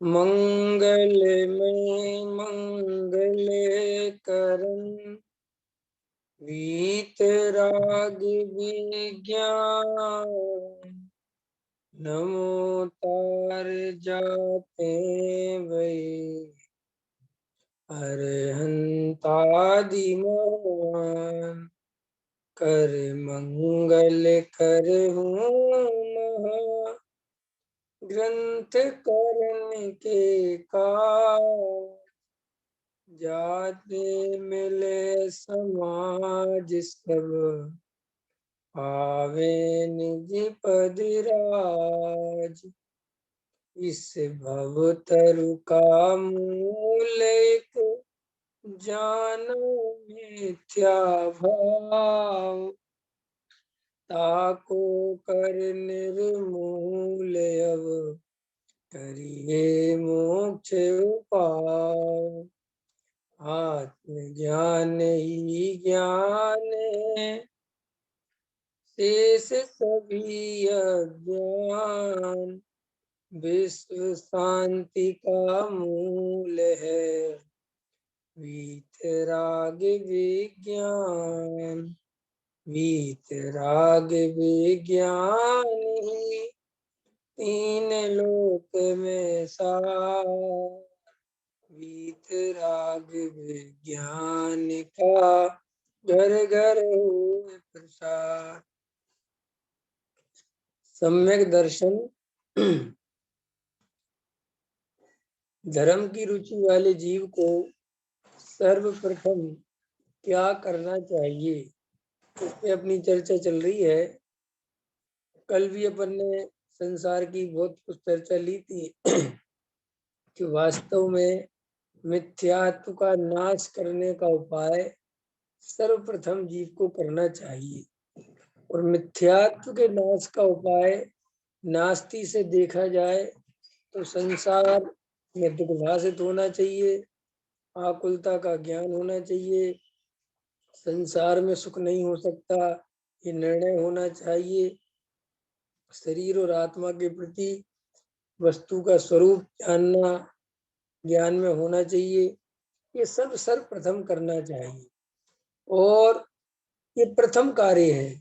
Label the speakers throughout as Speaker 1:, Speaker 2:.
Speaker 1: मंगल में मंगल करन वीतराग विज्ञान नमो तार जाते वे अरहंतादि महान कर मंगल कर महा ग्रंथ करने के काज जाते मिले समाज सब पावे निज पद राज। इस भव तरु का मूल एक जानो मिथ्या भाव ताको कर निर्मूल अब करिए मोक्ष उपाय। आत्मज्ञान ही ज्ञान है शेष सभी अज्ञान विश्व शांति का मूल है वीतराग विज्ञान। वीतराग विज्ञान ही तीन लोक में सार वीतराग विज्ञान का घर घर हुए प्रसार। सम्यक दर्शन। धर्म की रुचि वाले जीव को सर्वप्रथम क्या करना चाहिए, इस पे अपनी चर्चा चल रही है। कल भी अपन ने संसार की बहुत कुछ चर्चा ली थी कि वास्तव में मिथ्यात्व का नाश करने का उपाय सर्वप्रथम जीव को करना चाहिए। और मिथ्यात्व के नाश का उपाय नास्ति से देखा जाए तो संसार में दुर्भाषित होना चाहिए, आकुलता का ज्ञान होना चाहिए, संसार में सुख नहीं हो सकता ये निर्णय होना चाहिए, शरीर और आत्मा के प्रति वस्तु का स्वरूप जानना ज्ञान में होना चाहिए। ये सब सर्वप्रथम करना चाहिए और ये प्रथम कार्य है।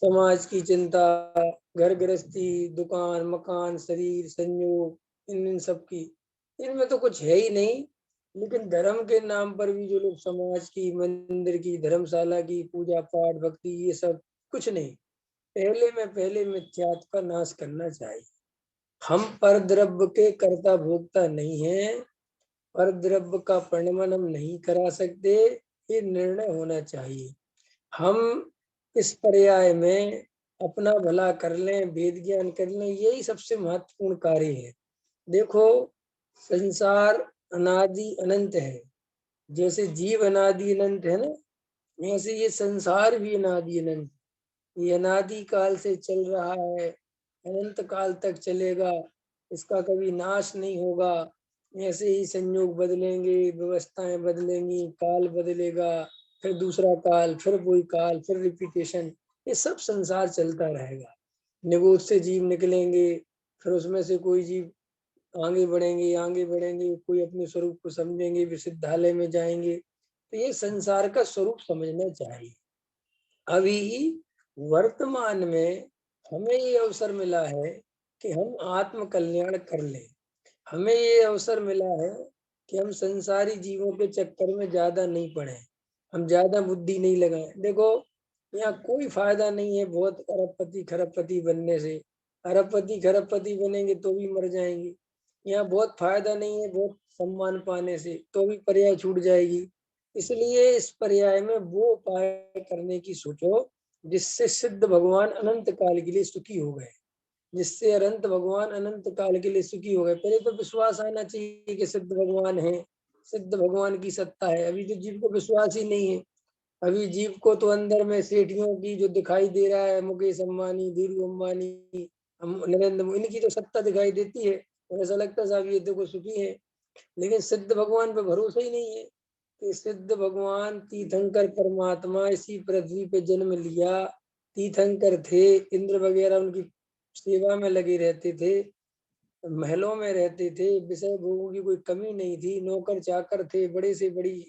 Speaker 1: समाज की चिंता, घर गृहस्थी, दुकान मकान, शरीर संयोग, इन सब की, इनमें तो कुछ है ही नहीं। लेकिन धर्म के नाम पर भी जो लोग समाज की, मंदिर की, धर्मशाला की पूजा पाठ भक्ति, ये सब कुछ नहीं। पहले मिथ्यात्व का नाश करना चाहिए। हम पर द्रव्य के कर्ता भोक्ता नहीं है, पर द्रव्य का परिणमन हम नहीं करा सकते, ये निर्णय होना चाहिए। हम इस पर्याय में अपना भला कर लें, वेद ज्ञान कर लें, यही सबसे महत्वपूर्ण कार्य है। देखो, संसार अनादि अनंत है, जैसे जीव अनादि अनंत है ना, वैसे ये संसार भी अनादि अनंत, ये अनादि काल से चल रहा है, अनंत काल तक चलेगा, इसका कभी नाश नहीं होगा। ऐसे ही संयोग बदलेंगे, व्यवस्थाएं बदलेंगी, काल बदलेगा, फिर दूसरा काल, फिर वही काल, फिर रिपीटेशन, ये सब संसार चलता रहेगा। निगोद से जीव निकलेंगे, फिर उसमें से कोई जीव आगे बढ़ेंगे, कोई अपने स्वरूप को समझेंगे, विश्वविद्यालय में जाएंगे। तो ये संसार का स्वरूप समझना चाहिए। अभी वर्तमान में हमें ये अवसर मिला है कि हम आत्म कल्याण कर लें। हमें ये अवसर मिला है कि हम संसारी जीवों के चक्कर में ज्यादा नहीं पड़े, हम ज्यादा बुद्धि नहीं लगाएं। देखो, यहाँ कोई फायदा नहीं है बहुत अरबपति खरबपति बनने से। अरबपति खरबपति बनेंगे तो भी मर जाएंगे। यहाँ बहुत फायदा नहीं है बहुत सम्मान पाने से, तो भी पर्याय छूट जाएगी। इसलिए इस पर्याय में वो उपाय करने की सोचो जिससे सिद्ध भगवान अनंत काल के लिए सुखी हो गए, जिससे अनंत भगवान अनंत काल के लिए सुखी हो गए। पहले तो विश्वास आना चाहिए कि सिद्ध भगवान है, सिद्ध भगवान की सत्ता है। अभी तो जीव को विश्वास ही नहीं है। अभी जीव को तो अंदर में सेठियों की जो दिखाई दे रहा है, मुकेश अंबानी, धीरू अंबानी, नरेंद्र मोदी, इनकी जो सत्ता दिखाई देती है, और ऐसा लगता है साहब ये देखो सुखी है। लेकिन सिद्ध भगवान पे भरोसा ही नहीं है कि सिद्ध भगवान तीर्थंकर परमात्मा इसी पृथ्वी पे जन्म लिया, तीर्थंकर थे, इंद्र वगैरह उनकी सेवा में लगे रहते थे, महलों में रहते थे, विषय भोगों की कोई कमी नहीं थी, नौकर चाकर थे, बड़े से बड़ी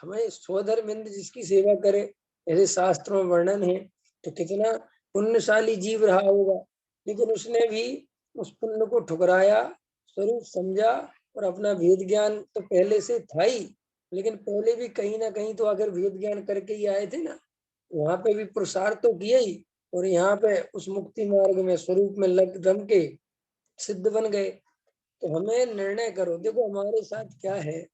Speaker 1: समय स्वधर्मेंद्र जिसकी सेवा करे, ऐसे शास्त्रों में वर्णन है। तो कितना पुण्यशाली जीव रहा होगा, लेकिन उसने भी उस पुण्य को ठुकराया, स्वरूप समझा, और अपना वेद ज्ञान तो पहले से था ही, लेकिन पहले भी कहीं ना कहीं तो अगर वेद ज्ञान करके ही आए थे ना, वहां पे भी पुरुषार्थ तो किया ही, और यहाँ पे उस मुक्ति मार्ग में स्वरूप में लग रम के सिद्ध बन गए। तो हमें निर्णय करो, देखो हमारे साथ क्या है,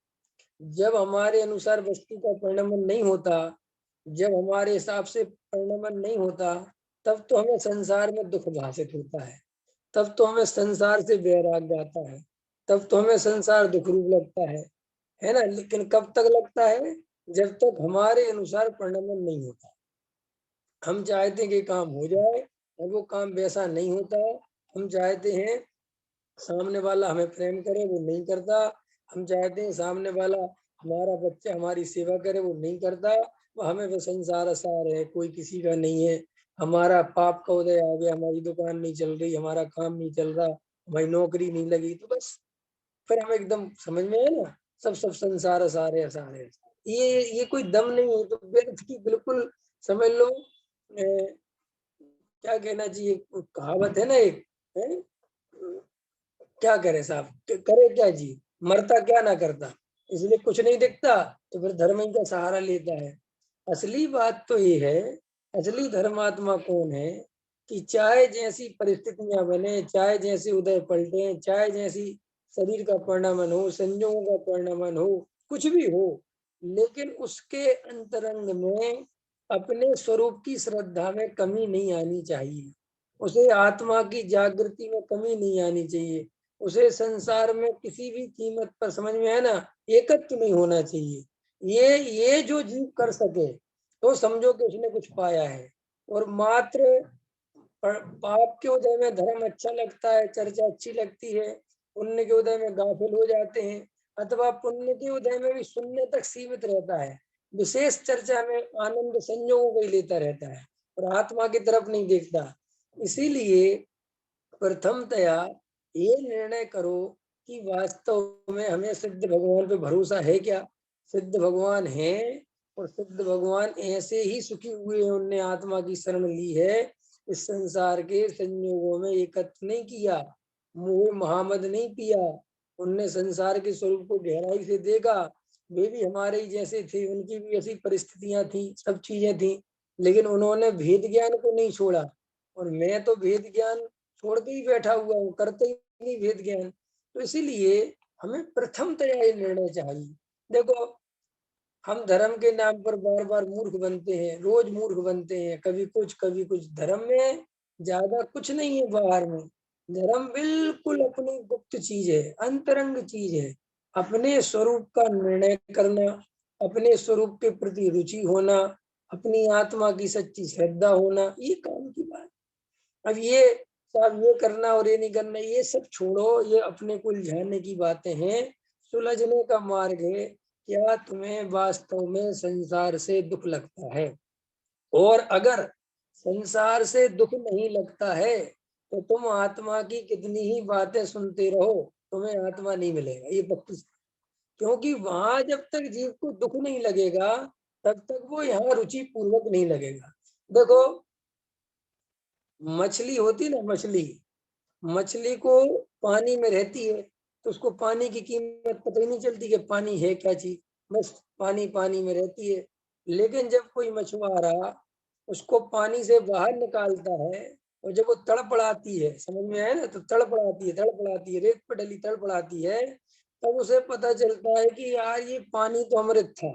Speaker 1: जब हमारे अनुसार वस्तु का परिणमन नहीं होता, जब हमारे हिसाब से परिणमन नहीं होता, तब तो हमें संसार में दुख भाषित होता है, तब तो हमें संसार से वैराग्य आता है, तब तो हमें संसार दुख रूप लगता है ना। लेकिन कब तक लगता है, जब तक हमारे अनुसार परिणमन नहीं होता। हम चाहते हैं कि काम हो जाए और वो काम वैसा नहीं होता। हम चाहते हैं सामने वाला हमें प्रेम करे, वो नहीं करता। हम चाहते हैं सामने वाला हमारा बच्चा हमारी सेवा करे, वो नहीं करता। वो हमें वो संसार सार है, कोई किसी का नहीं है। हमारा पाप का उदय आ गया, हमारी दुकान नहीं चल रही, हमारा काम नहीं चल रहा, हमारी नौकरी नहीं लगी, तो बस फिर हम एकदम समझ में है ना, सब सब संसार सारे सारे। ये कोई दम नहीं है, तो व्यर्थ की बिल्कुल समझ लो। क्या कहना चाहिए, कहावत है ना एक, है? क्या करे साहब, करे क्या जी, मरता क्या ना करता, इसलिए कुछ नहीं दिखता, तो फिर धर्म ही का सहारा लेता है। असली बात तो ये है, असली धर्मात्मा कौन है, कि चाहे जैसी परिस्थितियां बने, चाहे जैसे उदय पलटे, चाहे जैसी शरीर का परिणमन हो, संजोगों का परिणमन हो, कुछ भी हो, लेकिन उसके अंतरंग में अपने स्वरूप की श्रद्धा में कमी नहीं आनी चाहिए, उसे आत्मा की जागृति में कमी नहीं आनी चाहिए, उसे संसार में किसी भी कीमत पर, समझ में है ना, एकत्व नहीं होना चाहिए। ये जो जीव कर सके तो समझो कि उसने कुछ पाया है। और मात्र पाप के उदय में धर्म अच्छा लगता है, चर्चा अच्छी लगती है, पुण्य के उदय में गाफिल हो जाते हैं, अथवा पुण्य के उदय में भी सुनने तक सीमित रहता है, विशेष चर्चा में आनंद संजोगों को ही लेता रहता है और आत्मा की तरफ नहीं देखता। इसीलिए प्रथमतया ये निर्णय करो कि वास्तव में हमें सिद्ध भगवान पे भरोसा है क्या। सिद्ध भगवान है, और सिद्ध भगवान ऐसे ही सुखी हुए हैं, उनने आत्मा की शरण ली है, इस संसार के संयोगों में एकत्र नहीं किया, मोह महामद नहीं पिया, उनने संसार के स्वरूप को गहराई से देखा। वे भी हमारे ही जैसे थे, उनकी भी ऐसी परिस्थितियां थी, सब चीजें थी, लेकिन उन्होंने भेद ज्ञान को नहीं छोड़ा। और मैं तो भेद ज्ञान छोड़ के ही बैठा हुआ हूँ, करते ही नहीं भेद ज्ञान। तो इसीलिए हमें प्रथमतया ये निर्णय चाहिए। देखो हम धर्म के नाम पर बार बार मूर्ख बनते हैं, रोज मूर्ख बनते हैं, कभी कुछ कभी कुछ। धर्म में ज्यादा कुछ नहीं है बाहर में, धर्म बिल्कुल अपनी गुप्त चीज है, अंतरंग चीज है। अपने स्वरूप का निर्णय करना, अपने स्वरूप के प्रति रुचि होना, अपनी आत्मा की सच्ची श्रद्धा होना, ये काम की बात। अब ये सब ये करना और ये नहीं करना, ये सब छोड़ो, ये अपने को उलझाने की बातें हैं, सुलझने का मार्ग है। क्या तुम्हें वास्तव में संसार से दुख लगता है? और अगर संसार से दुख नहीं लगता है, तो तुम आत्मा की कितनी ही बातें सुनते रहो, तुम्हें आत्मा नहीं मिलेगा, ये पक्की। क्योंकि वहां जब तक जीव को दुख नहीं लगेगा, तब तक वो यहाँ रुचि पूर्वक नहीं लगेगा। देखो मछली होती ना, मछली, मछली को पानी में रहती है, तो उसको पानी की कीमत पता ही नहीं चलती कि पानी है क्या चीज, बस पानी पानी में रहती है। लेकिन जब कोई मछुआरा उसको पानी से बाहर निकालता है, और जब वो तड़पड़ाती है, समझ में आया ना, तो तड़पड़ाती है रेत पर डली तड़पड़ाती है, तब उसे पता चलता है कि यार ये पानी तो अमृत था।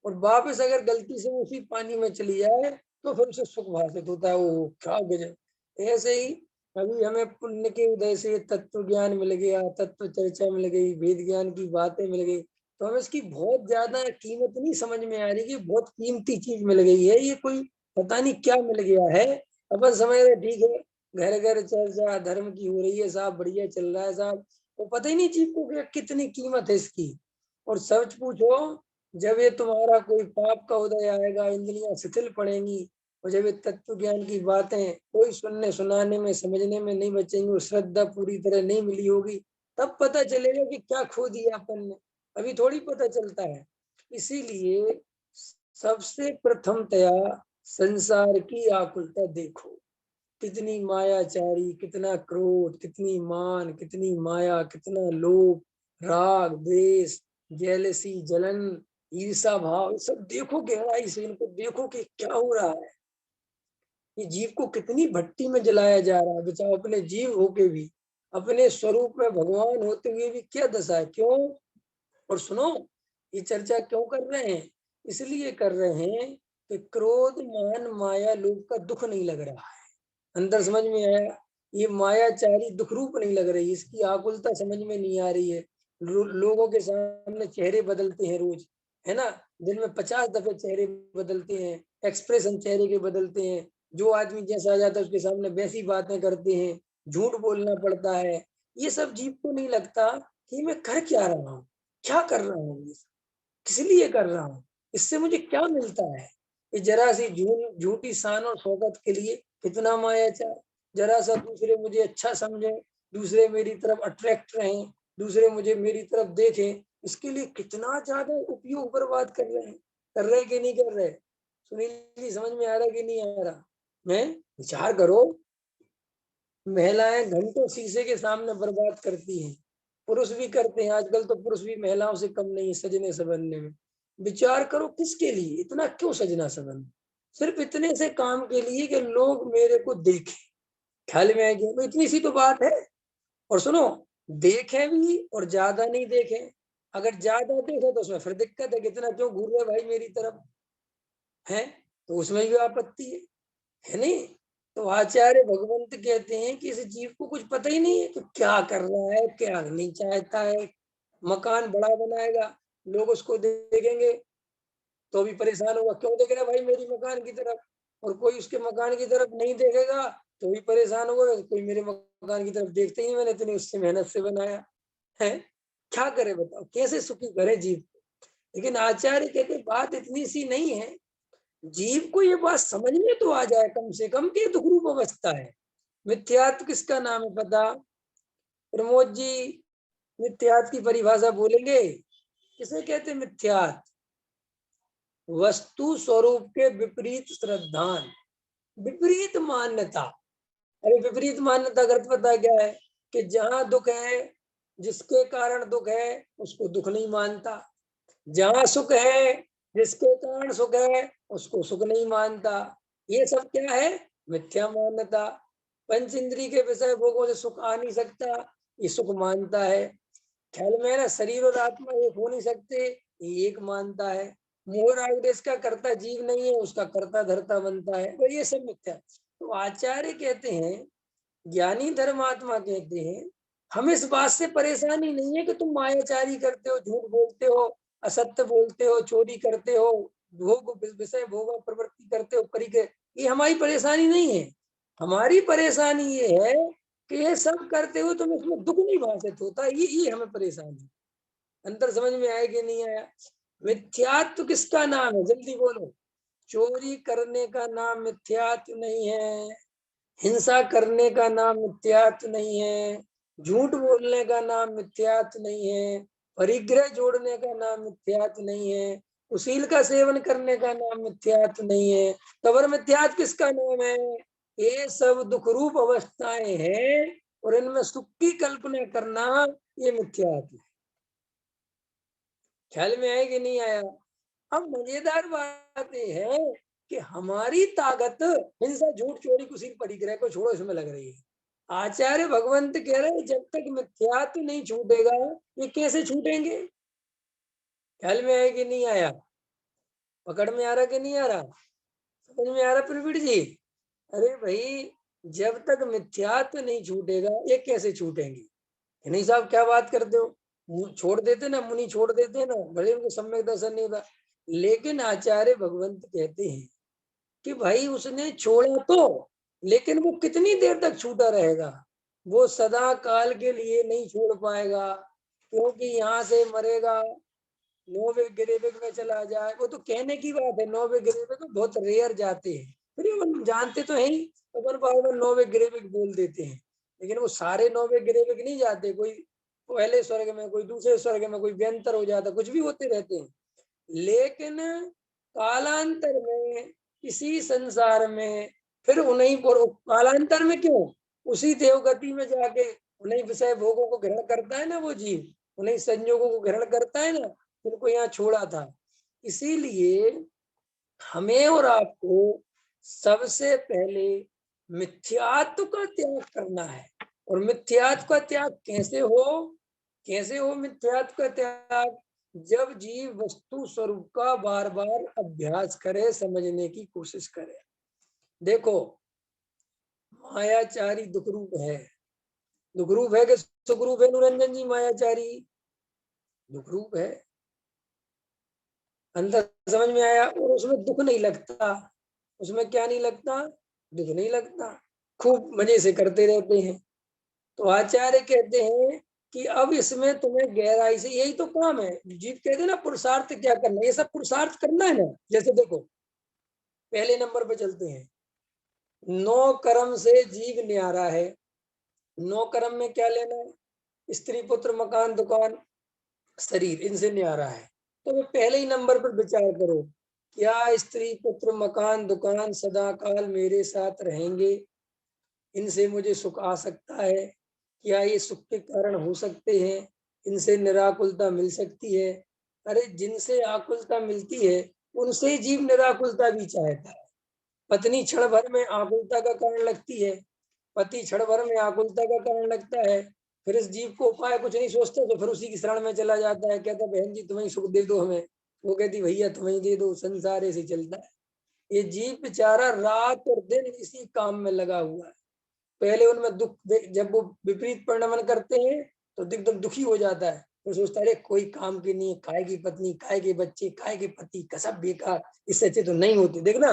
Speaker 1: और वापस अगर गलती से उसी पानी में चली जाए, तो फिर उसे सुख भाषित होता है, वो क्या गजब। ऐसे ही अभी हमें पुण्य के उदय से तत्व ज्ञान मिल गया, तत्व चर्चा मिल गई, वेद ज्ञान की बातें मिल गई, तो हमें इसकी बहुत ज्यादा कीमत नहीं समझ में आ रही कि बहुत कीमती चीज मिल गई है, ये कोई पता नहीं क्या मिल गया है। अपन समझ रहे ठीक है, घर घर चर्चा धर्म की हो रही है साहब, बढ़िया चल रहा है साहब, वो पता ही नहीं चीज को कितनी कीमत है इसकी। और सच पूछो, जब ये तुम्हारा कोई पाप का उदय आएगा, इंद्रियां शिथिल पड़ेंगी, और जब ये तत्व ज्ञान की बातें कोई सुनने सुनाने में समझने में नहीं बचेंगे, वो श्रद्धा पूरी तरह नहीं मिली होगी, तब पता चलेगा कि क्या खो दिया अपन ने। अभी थोड़ी पता चलता है। इसीलिए सबसे प्रथमतया संसार की आकुलता देखो, कितनी मायाचारी, कितना क्रोध, कितनी मान, कितनी माया, कितना लोभ, राग, द्वेष, जेलसी, जलन, ईर्षा भाव, सब देखो गहराई से, इनको देखो कि क्या हो रहा है। ये जीव को कितनी भट्टी में जलाया जा रहा है। बचाओ, अपने जीव होके भी, अपने स्वरूप में भगवान होते हुए भी क्या दशा है। क्यों? और सुनो, ये चर्चा क्यों कर रहे हैं? इसलिए कर रहे हैं कि क्रोध, मान, माया, लोभ का दुख नहीं लग रहा है। अंदर समझ में आया? ये मायाचारी दुख रूप नहीं लग रही, इसकी आकुलता समझ में नहीं आ रही है। लोगों के सामने चेहरे बदलते हैं रोज, है ना, दिन में 50 दफे चेहरे बदलते हैं, एक्सप्रेशन चेहरे के बदलते हैं, जो आदमी जैसा आ जाता है उसके सामने वैसी बातें करते हैं, झूठ बोलना पड़ता है। ये सब जीव को नहीं लगता कि मैं कर क्या रहा हूँ, क्या कर रहा हूँ, ये किस लिए कर रहा हूँ, इससे मुझे क्या मिलता है। ये जरा सी झूठी शान और शौकत के लिए कितना मायाचार। जरा सा दूसरे मुझे अच्छा समझे, दूसरे मेरी तरफ अट्रैक्ट रहें, दूसरे मुझे मेरी तरफ देखें, इसके लिए कितना ज्यादा उपयोग बर्बाद कर रहे हैं। कर रहे कि नहीं कर रहे? सुनील जी, समझ में आ रहा कि नहीं आ रहा? मैं विचार करो, महिलाएं घंटों शीशे के सामने बर्बाद करती हैं, पुरुष भी करते हैं। आजकल तो पुरुष भी महिलाओं से कम नहीं सजने संवरने में। विचार करो, किसके लिए इतना क्यों सजना संवरना? सिर्फ इतने से काम के लिए कि लोग मेरे को देखें। ख्याल में आएगी? तो इतनी सी तो बात है। और सुनो, देखें भी और ज्यादा नहीं देखें। अगर ज्यादा देखे तो उसमें फिर दिक्कत है, कितना क्यों घूर रहे भाई मेरी तरफ, है तो उसमें भी आपत्ति है नहीं? तो आचार्य भगवंत कहते हैं कि इस जीव को कुछ पता ही नहीं है कि क्या कर रहा है, क्या नहीं चाहता है। मकान बड़ा बनाएगा, लोग उसको देखेंगे तो भी परेशान होगा, क्यों देख रहा है भाई मेरी मकान की तरफ। और कोई उसके मकान की तरफ नहीं देखेगा तो भी परेशान होगा, कोई मेरे मकान की तरफ देखते ही, मैंने इतनी उससे मेहनत से बनाया है। क्या करे बताओ, कैसे सुखी करे जीव को? लेकिन आचार्य कहते बात इतनी सी नहीं है। जीव को ये बात समझ में तो आ जाए कम से कम कि दुख रूप अवस्था है। मिथ्यात्व किसका नाम है पता? प्रमोद जी, मिथ्यात्व की परिभाषा बोलेंगे? किसे कहते मिथ्यात्व? वस्तु स्वरूप के विपरीत श्रद्धान, विपरीत मान्यता। अरे विपरीत मान्यता का अर्थ पता क्या है? कि जहां दुख है, जिसके कारण दुख है, उसको दुख नहीं मानता। जहां सुख है, जिसके कारण सुख है, उसको सुख नहीं मानता। ये सब क्या है? मिथ्या मान्यता। पंच इंद्री के विषय भोगों से सुख आ नहीं सकता, ये सुख मानता है। ख्याल में है ना? शरीर और आत्मा एक हो नहीं सकते, ये एक मानता है। मोह राग देश का कर्ता जीव नहीं है, उसका कर्ता धर्ता बनता है, तो ये सब मिथ्या। तो आचार्य कहते हैं, ज्ञानी धर्मात्मा कहते हैं, हमें इस बात से परेशानी नहीं है कि तुम मायाचारी करते हो, झूठ बोलते हो, असत्य बोलते हो, चोरी करते हो, भोग विषय भोग प्रवृत्ति करते हो, परिकर, ये हमारी परेशानी नहीं है। हमारी परेशानी ये है कि ये सब करते हुए तुम इसमें दुख नहीं भाषित होता, ये हमें परेशानी है। अंतर समझ में आया कि नहीं आया? मिथ्यात्व किसका नाम है, जल्दी बोलो। चोरी करने का नाम मिथ्यात्व नहीं है, हिंसा करने का नाम मिथ्यात्व नहीं है, झूठ बोलने का नाम मिथ्यात्व नहीं है, परिग्रह जोड़ने का नाम मिथ्यात्व नहीं है, कुशील का सेवन करने का नाम मिथ्यात्व नहीं है। तबर मिथ्यात्व किसका नाम है? ये सब दुख रूप अवस्थाएं हैं और इनमें सुख की कल्पना करना, ये मिथ्यात्व है। ख्याल में आया कि नहीं आया? अब मजेदार बात यह है कि हमारी ताकत हिंसा, झूठ, चोरी, कुशील, परिग्रह को छोड़ो, इसमें लग रही है। आचार्य भगवंत कह रहे हैं, जब तक मिथ्यात्व नहीं छूटेगा, ये कैसे छूटेंगे? ख्याल में आया कि नहीं आया? पकड़ में आ रहा कि नहीं आ रहा? समझ में आ रहा प्रवीण जी? अरे भाई, जब तक मिथ्यात्व नहीं छूटेगा, ये कैसे छूटेंगे? नहीं साहब, क्या बात करते हो? छोड़ देते ना, मुनि छोड़ देते ना, भले उनको सम्यक दर्शन नहीं था। लेकिन आचार्य भगवंत कहते हैं कि भाई उसने छोड़ा तो, लेकिन वो कितनी देर तक छूटा रहेगा? वो सदा काल के लिए नहीं छोड़ पाएगा, क्योंकि यहाँ से मरेगा, नोवे गिरेबिक में चला जाए। वो तो कहने की बात है, नोवे गिरेबिक तो बहुत रेयर जाते हैं, फिर हम जानते तो है ही, अपन बार नौवे ग्रेविक बोल देते हैं, लेकिन वो सारे नौवे ग्रेविक नहीं जाते, कोई पहले स्वर्ग में, कोई दूसरे स्वर्ग में, कोई व्यंतर हो जाता, कुछ भी होते रहते हैं। लेकिन कालांतर में इसी संसार में फिर उन्हीं पर, कालांतर में क्यों, उसी देवगति में जाके उन्हीं विषय भोगों को ग्रहण करता है ना वो जीव, उन्हीं संयोगों को ग्रहण करता है ना, उनको यहाँ छोड़ा था। इसीलिए हमें और आपको सबसे पहले मिथ्यात्व का त्याग करना है। और मिथ्यात्व का त्याग कैसे हो मिथ्यात्व का त्याग? जब जीव वस्तु स्वरूप का बार बार अभ्यास करे, समझने की कोशिश करे। देखो, मायाचारी दुख रूप है, दुख रूप है कि सुख रूप है निरंजन जी? मायाचारी दुख रूप है, अंदर समझ में आया। और उसमें दुख नहीं लगता, उसमें क्या नहीं लगता? दुख नहीं लगता, खूब मजे से करते रहते हैं। तो आचार्य कहते हैं कि अब इसमें तुम्हें गहराई से, यही तो काम है। जीव कहते हैं ना पुरुषार्थ क्या करना, ये सब पुरुषार्थ करना है ना। जैसे देखो, पहले नंबर पे चलते हैं, नौ कर्म से जीव न्यारा है। नौ कर्म में क्या लेना है? स्त्री पुत्र मकान दुकान शरीर, इनसे न्यारा है। तो वे पहले ही नंबर पर विचार करो, क्या स्त्री पुत्र मकान दुकान सदा काल मेरे साथ रहेंगे? इनसे मुझे सुख आ सकता है? क्या ये सुख के कारण हो सकते हैं? इनसे निराकुलता मिल सकती है? अरे जिनसे आकुलता मिलती है उनसे जीव निराकुलता भी चाहता है। पत्नी क्षण भर में आकुलता का कारण लगती है, पति क्षण भर में आकुलता का कारण लगता है। फिर इस जीव को उपाय कुछ नहीं सोचता, तो फिर उसी की शरण में चला जाता है, कहता बहन जी तुम्हें सुख दे दो हमें, वो कहती भैया तुम्हें दे दो, संसार ऐसे चलता है। ये जीव बेचारा रात और दिन इसी काम में लगा हुआ है। पहले उनमें दुख, जब वो विपरीत परिणमन करते हैं तो एकदम दुखी हो जाता है, तो सोचता है कोई काम की नहीं, खाएगी पत्नी, खाएगी बच्चे, खाएगी पति, कसब बेकार, इससे अच्छे तो नहीं होते। देखना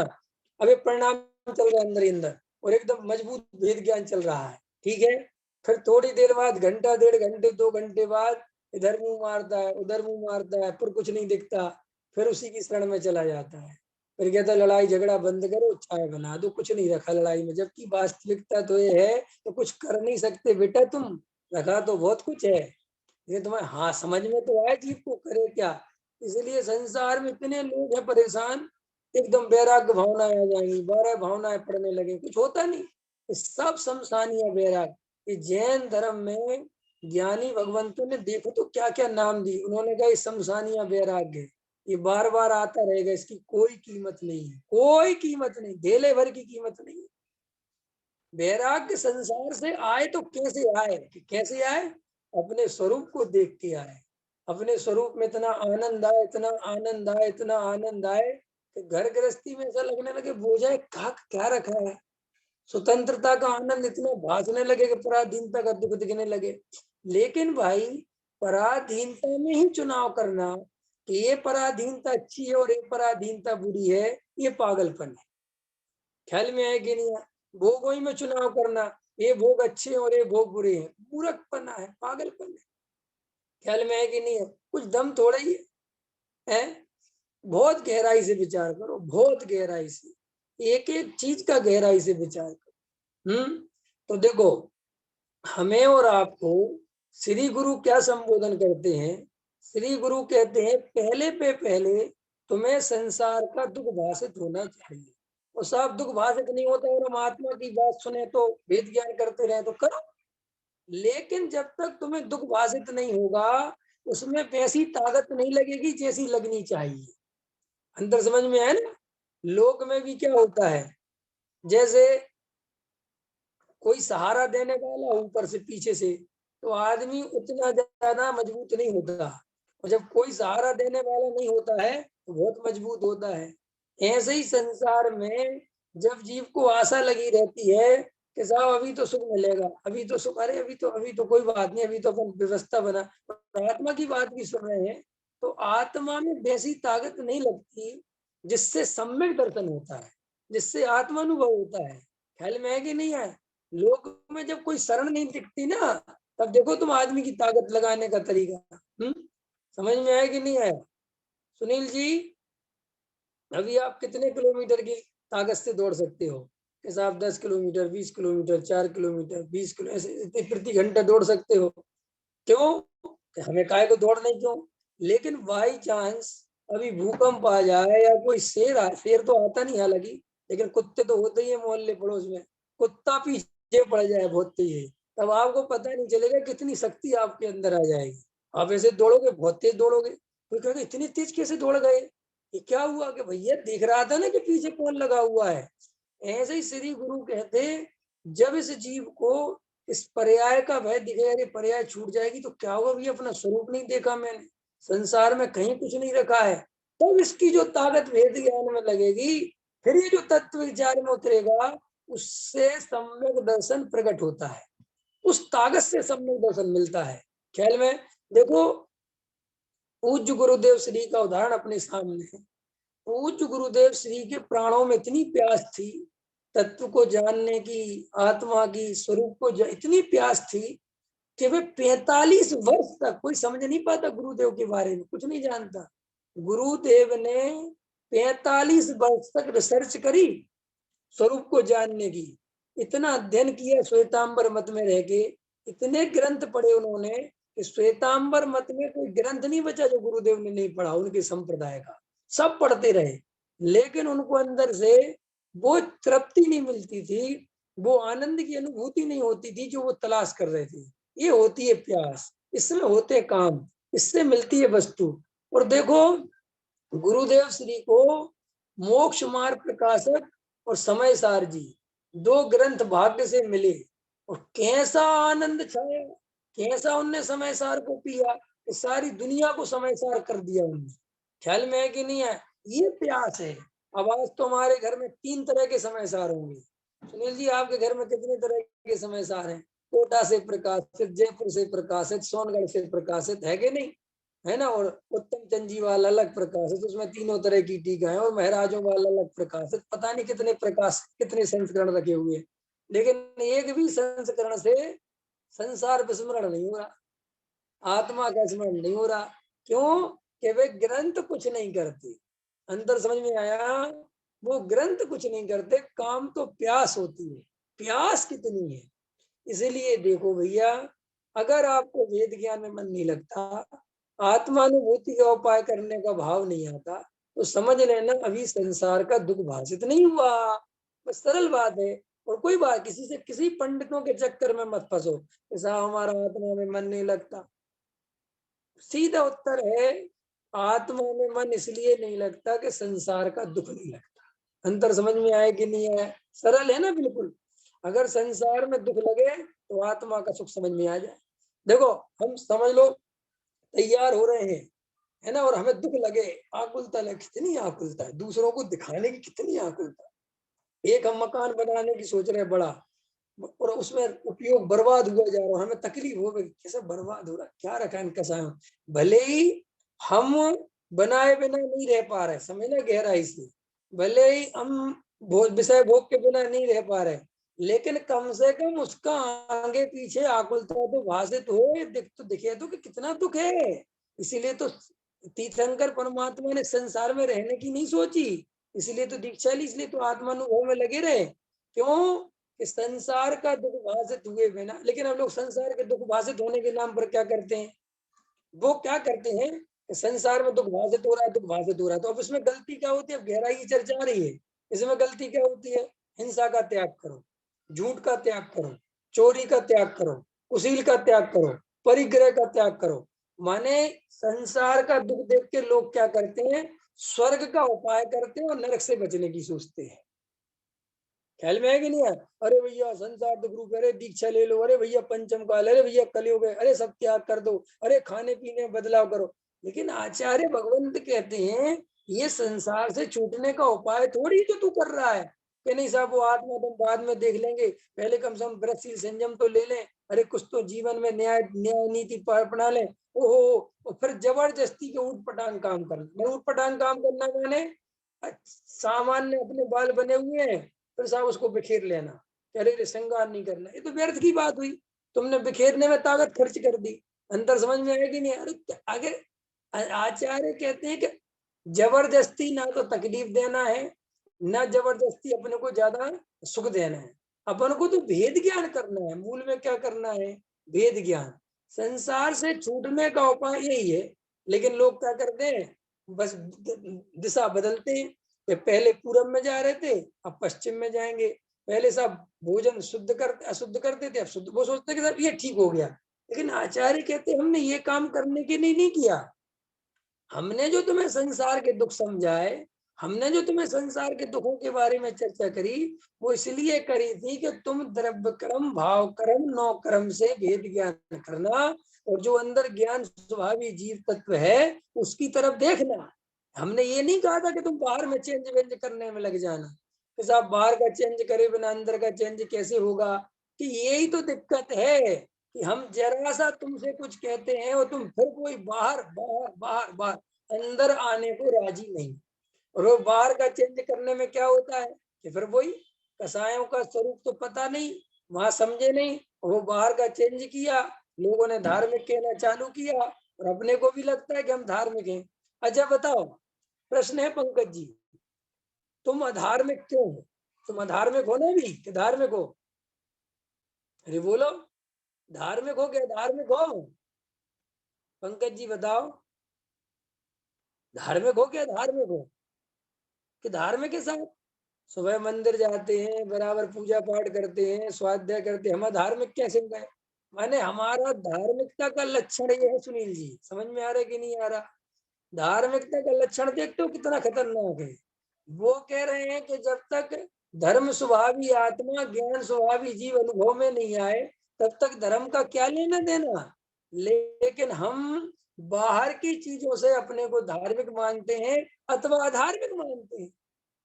Speaker 1: अभी परिणाम चल रहा है अंदर ही अंदर, और एकदम मजबूत भेद ज्ञान चल रहा है, ठीक है। फिर थोड़ी देर बाद, घंटा डेढ़ घंटे 2 घंटे बाद, इधर मुंह मारता है उधर मुंह मारता है, फिर कुछ नहीं दिखता, फिर उसी की शरण में चला जाता है। फिर कहता लड़ाई झगड़ा बंद करो, चाय बना दो, कुछ नहीं रखा लड़ाई में। जबकि वास्तविकता तो ये है तो कुछ कर नहीं सकते बेटा, तुम रखा तो बहुत कुछ है, ये तुम्हें हाँ समझ में तो आए जीव को करे क्या। इसलिए संसार में इतने लोग हैं परेशान, एकदम वैराग्य भावनाएं आ जाएंगी, 12 भावनाएं पड़ने लगे, कुछ होता नहीं। ये सब शमशानीय वैराग। ये जैन धर्म में ज्ञानी भगवंतों ने देखो तो क्या क्या नाम दी, उन्होंने कहा ये शमशानीय वैराग्य है, ये बार बार आता रहेगा, इसकी कोई कीमत नहीं है, कोई कीमत नहीं, धेले भर की कीमत नहीं है। वैराग्य संसार से आए तो कैसे आए, कैसे आए? अपने स्वरूप को देख के आए। अपने स्वरूप में इतना आनंद आए, इतना आनंद आए, इतना आनंद आए कि घर गृहस्थी में ऐसा लगने लगे बोझा क्या रखा है। स्वतंत्रता का आनंद इतना भासने लगे कि पराधीनता का दुख दिखने लगे। लेकिन भाई, पराधीनता में ही चुनाव करना कि ये पराधीनता अच्छी है और ये पराधीनता बुरी है, ये पागलपन है। ख्याल में आए कि नहीं है? भोगों ही में चुनाव करना, ये भोग अच्छे हैं और ये भोग बुरे हैं, मूर्खपना है, पागलपन है। ख्याल में आए कि नहीं है? कुछ दम थोड़ा ही है। बहुत गहराई से विचार करो, बहुत गहराई से, एक एक चीज का गहराई से विचार करो। तो देखो, हमें और आपको श्री गुरु क्या संबोधन करते हैं? श्री गुरु कहते हैं पहले पे पहले तुम्हें संसार का दुख भाषित होना चाहिए। और सब दुख भाषित नहीं होता, और हम आत्मा की बात सुने तो वेद ज्ञान करते रहे तो करो, लेकिन जब तक तुम्हें दुख भाषित नहीं होगा, उसमें वैसी ताकत नहीं लगेगी जैसी लगनी चाहिए। अंदर समझ में आया ना? लोक में भी क्या होता है, जैसे कोई सहारा देने वाला ऊपर से पीछे से, तो आदमी उतना ज्यादा मजबूत नहीं होता, और जब कोई सहारा देने वाला नहीं होता है तो बहुत मजबूत होता है। ऐसे ही संसार में जब जीव को आशा लगी रहती है कि साहब अभी तो सुख मिलेगा, अभी तो सुख, अरे अभी तो कोई बात नहीं, अभी तो अपन व्यवस्था बना, आत्मा की बात भी सुन रहे हैं, तो आत्मा में वैसी ताकत नहीं लगती जिससे सम्यक दर्शन होता है, जिससे आत्मानुभव होता है। ख्याल में है कि नहीं है? लोक में जब कोई शरण नहीं दिखती ना, तब देखो तुम आदमी की ताकत लगाने का तरीका। समझ में आया कि नहीं आया? सुनील जी, अभी आप कितने किलोमीटर की ताकत से दौड़ सकते हो। जैसे आप 10 किलोमीटर, 20 किलोमीटर, 4 किलोमीटर, 20 किलो ऐसे प्रति घंटा दौड़ सकते हो। क्यों? हमें काहे को दौड़ना ही क्यों? लेकिन बाई चांस अभी भूकंप आ जाए या कोई शेर तो आता नहीं हालांकि, लेकिन कुत्ते तो होते ही है मोहल्ले पड़ोस में, कुत्ता पीछे पड़ जाए बहुत तेज, तब आपको पता नहीं चलेगा कितनी शक्ति आपके अंदर आ जाएगी। आप ऐसे दौड़ोगे, बहुत तेज दौड़ोगे, कोई कहेगा इतनी तेज कैसे दौड़ गए, ये क्या हुआ? कि भैया दिख रहा था ना कि पीछे कौन लगा हुआ है। ऐसे ही श्री गुरु कहते, जब इस जीव को इस पर्याय का भय दिखेगा, अरे पर्याय छूट जाएगी तो क्या होगा, भैया अपना स्वरूप नहीं देखा मैंने, संसार में कहीं कुछ नहीं रखा है, तब इसकी जो ताकत वेद ज्ञान में लगेगी, फिर ये जो तत्व विचार में उतरेगा, उससे सम्यक दर्शन प्रकट होता है, उस ताकत से सम्यक दर्शन मिलता है। ख्याल में देखो, पूज्य गुरुदेव श्री का उदाहरण अपने सामने है। पूज्य गुरुदेव श्री के प्राणों में इतनी प्यास थी तत्व को जानने की, आत्मा की स्वरूप को इतनी प्यास थी कि वे 45 वर्ष तक, कोई समझ नहीं पाता गुरुदेव के बारे में, कुछ नहीं जानता, गुरुदेव ने 45 वर्ष तक रिसर्च करी स्वरूप को जानने की, इतना अध्ययन किया श्वेतांबर मत में रह के, इतने ग्रंथ पढ़े उन्होंने कि श्वेतांबर मत में कोई ग्रंथ नहीं बचा जो गुरुदेव ने नहीं पढ़ा, उनके संप्रदाय का सब पढ़ते रहे, लेकिन उनको अंदर से वो तृप्ति नहीं मिलती थी, वो आनंद की अनुभूति नहीं होती थी जो वो तलाश कर रहे थे। ये होती है प्यास, इसमें होते काम, इससे मिलती है वस्तु। और देखो, गुरुदेव श्री को मोक्ष मार्ग प्रकाशक और समय सार जी, दो ग्रंथ भाग्य से मिले, और कैसा आनंद छाया, कैसा उनने समय सार को पिया, कि सारी दुनिया को समय सार कर दिया उन्होंने। ख्याल में है कि नहीं है? ये प्यास है। अब आज तो हमारे घर में 3 तरह के समय सार होंगे। सुनील जी, आपके घर में कितने तरह के समय सार हैं? कोटा से प्रकाशित, जयपुर से प्रकाशित, सोनगढ़ से प्रकाशित, है कि नहीं? है ना? और उत्तम चंद जी वाला अलग प्रकाशित, उसमें तीनों तरह की टीका है, और महाराजों वाला अलग प्रकाशित, पता नहीं कितने प्रकाश, कितने संस्करण रखे हुए हैं, लेकिन एक भी संस्करण से संसार विस्मरण नहीं हो रहा, आत्मा का स्मरण नहीं हो रहा। क्यों? कि वे ग्रंथ कुछ नहीं करते। अंतर समझ में आया? वो ग्रंथ कुछ नहीं करते, काम तो प्यास होती है। प्यास कितनी है! इसीलिए देखो भैया, अगर आपको वेद ज्ञान में मन नहीं लगता, आत्मानुभूति का उपाय करने का भाव नहीं आता, तो समझ लेना अभी संसार का दुख भाषित नहीं हुआ। बस सरल बात है। और कोई बात, किसी से, किसी पंडितों के चक्कर में मत फंसो, ऐसा हमारा आत्मा में मन नहीं लगता। सीधा उत्तर है, आत्मा में मन इसलिए नहीं लगता कि संसार का दुख नहीं लगता। अंतर समझ में आए कि नहीं है? सरल है ना बिल्कुल। अगर संसार में दुख लगे तो आत्मा का सुख समझ में आ जाए। देखो, हम समझ लो तैयार हो रहे हैं, है ना, और हमें दुख लगे, आकुलता लगे, कितनी आकुलता है, दूसरों को दिखाने की कितनी आकुलता है। एक हम मकान बनाने की सोच रहे हैं बड़ा, और उसमें उपयोग बर्बाद हुआ जा रहा है, हमें तकलीफ हो गई, कैसे बर्बाद हो रहा है, क्या रखा है इनका सामान। भले ही हम बनाए बिना नहीं रह पा रहे, समझना गहराई से, भले ही हम विषय भोग के बिना नहीं रह पा रहे, लेकिन कम से कम उसका आगे पीछे आकुलता तो भाषित हो, दिखे तो कि कितना दुख है। इसीलिए तो तीर्थंकर परमात्मा ने संसार में रहने की नहीं सोची, इसलिए तो दीक्षा ली, इसलिए तो आत्मानुभव में लगे रहे। क्यों? कि संसार का दुख भाषित हुए बिना। लेकिन हम लोग संसार के दुख भाषित होने के नाम पर क्या करते हैं? वो क्या करते हैं कि संसार में दुख भाषित हो रहा है, दुख भाषित हो रहा है, तो अब इसमें गलती क्या होती है? अब गहराई की चर्चा आ रही है। इसमें गलती क्या होती है? हिंसा का त्याग करो, झूठ का त्याग करो, चोरी का त्याग करो, कुशील का त्याग करो, परिग्रह का त्याग करो। माने संसार का दुख देख के लोग क्या करते हैं? स्वर्ग का उपाय करते हैं और नरक से बचने की सोचते हैं। ख्याल में है कि नहीं है? अरे भैया संसार दुख रूप, अरे दीक्षा ले लो, अरे भैया पंचम काल, अरे भैया कलयुग है, अरे सब त्याग कर दो, अरे खाने पीने में बदलाव करो। लेकिन आचार्य भगवंत कहते हैं ये संसार से छूटने का उपाय थोड़ी जो तू कर रहा है, कि नहीं साहब वो आत्मा तुम बाद में देख लेंगे, पहले कम से कम व्रतशील संयम तो ले लें, अरे कुछ तो जीवन में न्याय न्याय नीति अपना लें। ओहो, और फिर जबरदस्ती के ऊट पटांग काम करना। ऊट पटांग काम करना माने सामान्य अपने बाल बने हुए हैं, फिर साहब उसको बिखेर लेना, अरे श्रृंगार नहीं करना, ये तो व्यर्थ की बात हुई। तुमने बिखेरने में ताकत खर्च कर दी। अंतर समझ में आया कि नहीं? अरे अगर आचार्य कहते हैं कि जबरदस्ती ना तो तकलीफ देना है ना जबरदस्ती अपने को ज्यादा सुख देना है। अपन को तो भेद ज्ञान करना है। मूल में क्या करना है? भेद ज्ञान। संसार से छूटने का उपाय यही है। लेकिन लोग क्या करते हैं? बस दिशा बदलते हैं। कि पहले पूरब में जा रहे थे, अब पश्चिम में जाएंगे। पहले सब भोजन शुद्ध करते अशुद्ध करते थे, अब शुद्ध। वो सोचते कि सब ये ठीक हो गया। लेकिन आचार्य कहते हमने ये काम करने के लिए नहीं किया। हमने जो तुम्हें संसार के दुख समझाए, हमने जो तुम्हें संसार के दुखों के बारे में चर्चा करी, वो इसलिए करी थी कि तुम द्रव्य कर्म, भाव कर्म, नौ कर्म से भेद ज्ञान करना, और जो अंदर ज्ञान स्वभावी जीव तत्व है उसकी तरफ देखना। हमने ये नहीं कहा था कि तुम बाहर में चेंज वेंज करने में लग जाना, कि साहब बाहर का चेंज करे बिना अंदर का चेंज कैसे होगा। कि यही तो दिक्कत है कि हम जरा सा तुमसे कुछ कहते हैं और तुम फिर कोई बाहर बाहर बाहर बाहर, अंदर आने को राजी नहीं। और वो बाहर का चेंज करने में क्या होता है कि फिर वही कसायों का स्वरूप तो पता नहीं, वहां समझे नहीं, वो बाहर का चेंज किया, लोगों ने धार्मिक कहना चालू किया, और अपने को भी लगता है कि हम धार्मिक हैं। अच्छा बताओ, प्रश्न है पंकज जी, तुम अधार्मिक क्यों हो? तुम अधार्मिक हो ना भी कि धार्मिक हो? अरे बोलो, धार्मिक हो क्या धार्मिक हो? पंकज जी बताओ, धार्मिक हो क्या धार्मिक हो कि धार्मिक के साथ? सुबह मंदिर जाते हैं, बराबर पूजा पाठ करते हैं, स्वाध्याय करते हैं, हम धार्मिक कैसे हो गए? माने हमारा धार्मिकता का लक्षण ये है। सुनील जी समझ में आ रहा है कि नहीं आ रहा? धार्मिकता का लक्षण देखते हो कितना खतरनाक है। वो कह रहे हैं कि जब तक धर्म स्वभावी आत्मा, ज्ञान स्वभावी जीव अनुभव में नहीं आए, तब तक धर्म का क्या लेना देना। लेकिन हम बाहर की चीजों से अपने को धार्मिक मानते हैं अथवा अधार्मिक मानते हैं।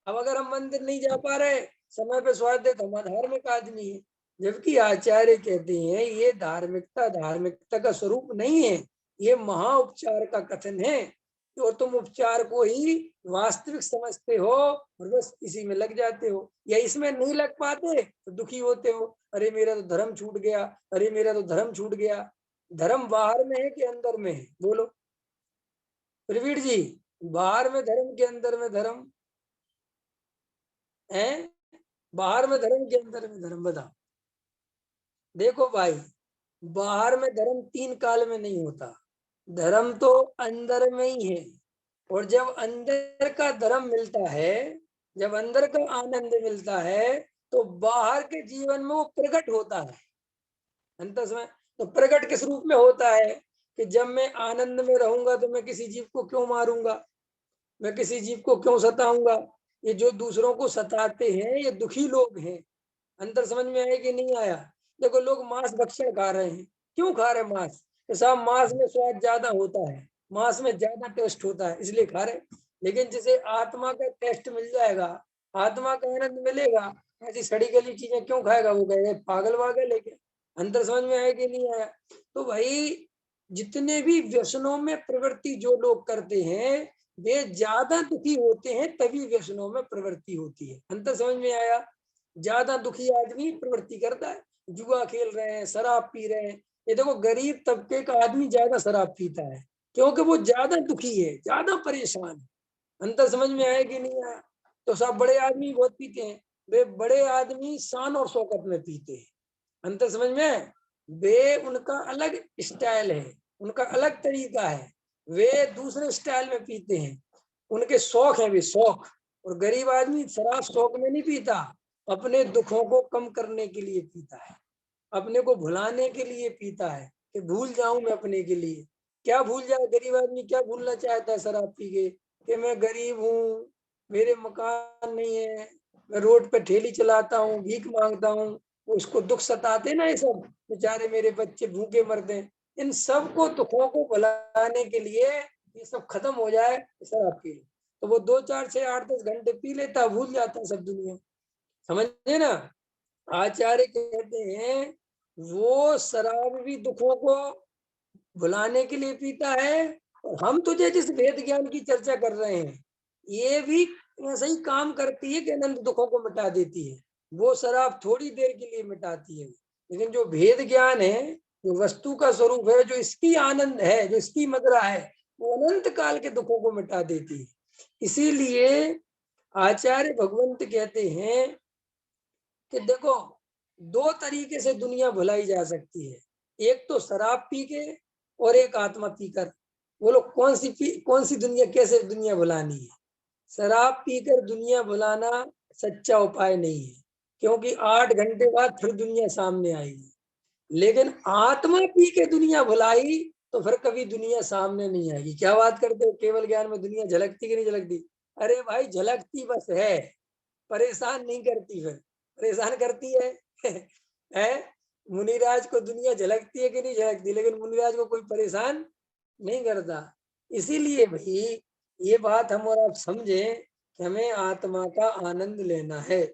Speaker 1: अब अगर हम मंदिर नहीं जा पा रहे, समय पे स्वास्थ्य, तो हम अधार्मिक आदमी है। जबकि आचार्य कहते हैं ये धार्मिकता धार्मिकता का स्वरूप नहीं है, ये महा उपचार का कथन है। तो तुम उपचार को ही वास्तविक समझते हो और बस इसी में लग जाते हो, या इसमें नहीं लग पाते तो दुखी होते हो। अरे मेरा तो धर्म छूट गया, अरे मेरा तो धर्म छूट गया। धर्म बाहर में है कि अंदर में है? बोलो प्रवीण जी, बाहर में धर्म के अंदर में धर्म है? बाहर में धर्म के अंदर में धर्म, बताओ। देखो भाई, बाहर में धर्म तीन काल में नहीं होता, धर्म तो अंदर में ही है। और जब अंदर का धर्म मिलता है, जब अंदर का आनंद मिलता है, तो बाहर के जीवन में वो प्रकट होता है। अंत में तो प्रकट किस रूप में होता है कि जब मैं आनंद में रहूंगा तो मैं किसी जीव को क्यों मारूंगा, मैं किसी जीव को क्यों सताऊंगा। ये जो दूसरों को सताते हैं ये दुखी लोग हैं। अंतर समझ में आया कि नहीं आया? देखो लोग मांस भक्षण खा रहे हैं, क्यों खा रहे हैं मांस? तो साहब मांस में स्वाद ज्यादा होता है, मांस में ज्यादा टेस्ट होता है, इसलिए खा रहे। लेकिन जिसे आत्मा का टेस्ट मिल जाएगा, आत्मा का आनंद मिलेगा, ऐसी सड़ी गली चीजें क्यों खाएगा? वो कहेगा पागल वागल है क्या? अंतर समझ में आया कि नहीं आया? तो भाई जितने भी व्यसनों में प्रवृत्ति जो लोग करते हैं, वे ज्यादा दुखी होते हैं, तभी व्यसनों में प्रवृत्ति होती है। अंतर समझ में आया? ज्यादा दुखी आदमी प्रवृत्ति करता है, जुआ खेल रहे हैं, शराब पी रहे हैं। ये देखो गरीब तबके का आदमी ज्यादा शराब पीता है, क्योंकि वो ज्यादा दुखी है, ज्यादा परेशान है। अंतर समझ में आया कि नहीं आया? तो सब बड़े आदमी बहुत पीते हैं, वे बड़े आदमी शान और शौकत में पीते हैं। अंतर समझ में है? वे उनका अलग स्टाइल है, उनका अलग तरीका है, वे दूसरे स्टाइल में पीते हैं, उनके शौक है वे शौक। और गरीब आदमी शराब शौक में नहीं पीता, अपने दुखों को कम करने के लिए पीता है, अपने को भुलाने के लिए पीता है कि भूल जाऊं मैं अपने के लिए। क्या भूल जाए गरीब आदमी? क्या भूलना चाहता है शराब पी के? कि मैं गरीब हूँ, मेरे मकान नहीं है, मैं रोड पे ठेली चलाता हूँ, भीख मांगता हूँ। उसको दुख सताते ना ये सब, बेचारे मेरे बच्चे भूखे मरते। इन सब को दुखों को भुलाने के लिए ये सब खत्म हो जाए, शराब पी ले तो वो 2 4 6 8 10 घंटे पी लेता, भूल जाता सब दुनिया। समझे ना? आचार्य कहते हैं वो शराब भी दुखों को भुलाने के लिए पीता है, और हम तुझे जिस वेद ज्ञान की चर्चा कर रहे हैं ये भी ऐसा ही काम करती है कि अनंत दुखों को मिटा देती है। वो शराब थोड़ी देर के लिए मिटाती है, लेकिन जो भेद ज्ञान है, जो वस्तु का स्वरूप है, जो इसकी आनंद है, जो इसकी मदरा है, वो अनंत काल के दुखों को मिटा देती है। इसीलिए आचार्य भगवंत कहते हैं कि देखो, दो तरीके से दुनिया भुलाई जा सकती है, एक तो शराब पी के और एक आत्मा पीकर। बोलो कौन सी दुनिया, कैसे दुनिया भुलानी है? शराब पीकर दुनिया भुलाना सच्चा उपाय नहीं है, क्योंकि 8 घंटे बाद फिर दुनिया सामने आएगी। लेकिन आत्मा पी के दुनिया भुलाई तो फिर कभी दुनिया सामने नहीं आएगी। क्या बात करते हो, केवल ज्ञान में दुनिया झलकती कि नहीं झलकती? अरे भाई, झलकती बस है, परेशान नहीं करती। फिर परेशान करती है, है? मुनिराज को दुनिया झलकती है कि नहीं झलकती? लेकिन मुनिराज को कोई परेशान नहीं करता। इसीलिए भाई ये बात हम और आप समझें कि हमें आत्मा का आनंद लेना है,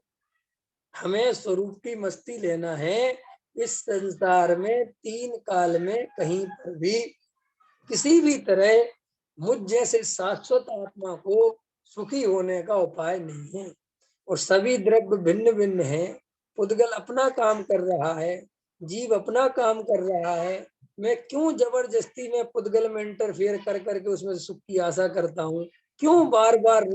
Speaker 1: हमें स्वरूप की मस्ती लेना है। इस संसार में 3 काल में कहीं पर भी किसी भी तरह मुझ जैसे शाश्वत आत्मा को सुखी होने का उपाय नहीं है। और सभी द्रव्य भिन्न भिन्न है, पुद्गल अपना काम कर रहा है, जीव अपना काम कर रहा है। मैं क्यों जबरदस्ती में पुद्गल में इंटरफेयर कर करके उसमें सुख की आशा करता हूँ? क्यों बार बार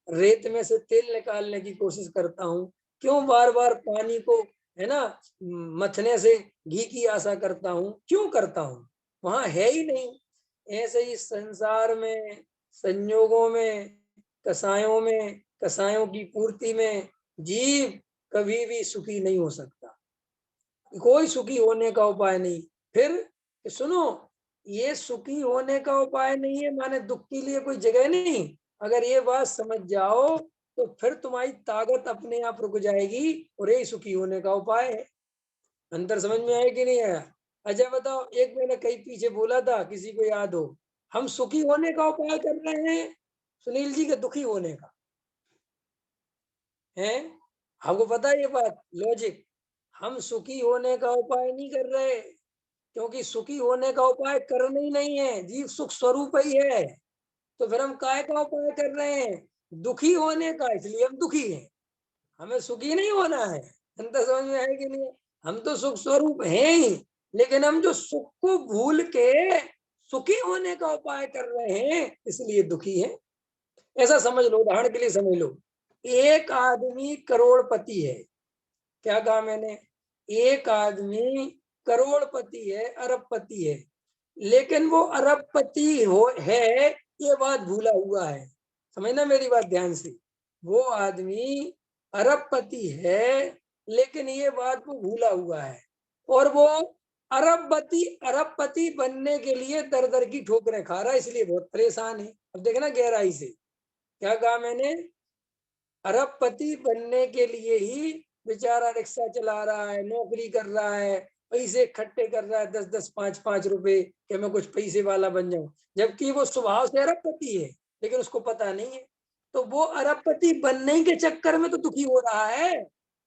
Speaker 1: रेत में से तेल निकालने की कोशिश करता हूँ? क्यों बार बार पानी को, है ना, मथने से घी की आशा करता हूँ? क्यों करता हूँ? वहां है ही नहीं। ऐसे ही संसार में, संयोगों में, कसायों की पूर्ति में जीव कभी भी सुखी नहीं हो सकता, कोई सुखी होने का उपाय नहीं। फिर सुनो, ये सुखी होने का उपाय नहीं है माने दुख के लिए कोई जगह नहीं। अगर ये बात समझ जाओ तो फिर तुम्हारी ताकत अपने आप रुक जाएगी और यही सुखी होने का उपाय है। अंतर समझ में आया कि नहीं आया? अच्छा बताओ, एक मैंने कहीं पीछे बोला था, किसी को याद हो? हम सुखी होने का उपाय कर रहे हैं सुनील जी के दुखी होने का है? हमको पता है ये बात, लॉजिक। हम सुखी होने का उपाय नहीं कर रहे, क्योंकि सुखी होने का उपाय करना ही नहीं है, जीव सुख स्वरूप ही है। तो फिर हम काय का उपाय कर रहे हैं? दुखी होने का, इसलिए हम दुखी हैं। हमें सुखी नहीं होना है। अंतर समझ में आए कि नहीं? हम तो सुख स्वरूप हैं ही, लेकिन हम जो सुख को भूल के सुखी होने का उपाय कर रहे हैं, इसलिए दुखी हैं। ऐसा समझ लो, उदाहरण के लिए समझ लो, एक आदमी करोड़पति है। क्या कहा मैंने? एक आदमी करोड़पति है, अरबपति है, लेकिन वो अरबपति हो है ये बात भूला हुआ है। समझना मेरी बात ध्यान से। वो आदमी अरबपति है, लेकिन ये बात वो भूला हुआ है, और वो अरबपति बनने के लिए दर दर की ठोकरें खा रहा है, इसलिए बहुत परेशान है। अब देखना गहराई से, क्या कहा मैंने? अरबपति बनने के लिए ही बेचारा रिक्शा चला रहा है, नौकरी कर रहा है, पैसे इकट्ठे कर रहा है, 10-10, 5-5 रुपए, कि मैं कुछ पैसे वाला बन जाऊं। जबकि वो स्वभाव से अरबपति है, लेकिन उसको पता नहीं है। तो वो अरबपति बनने के चक्कर में तो दुखी हो रहा है।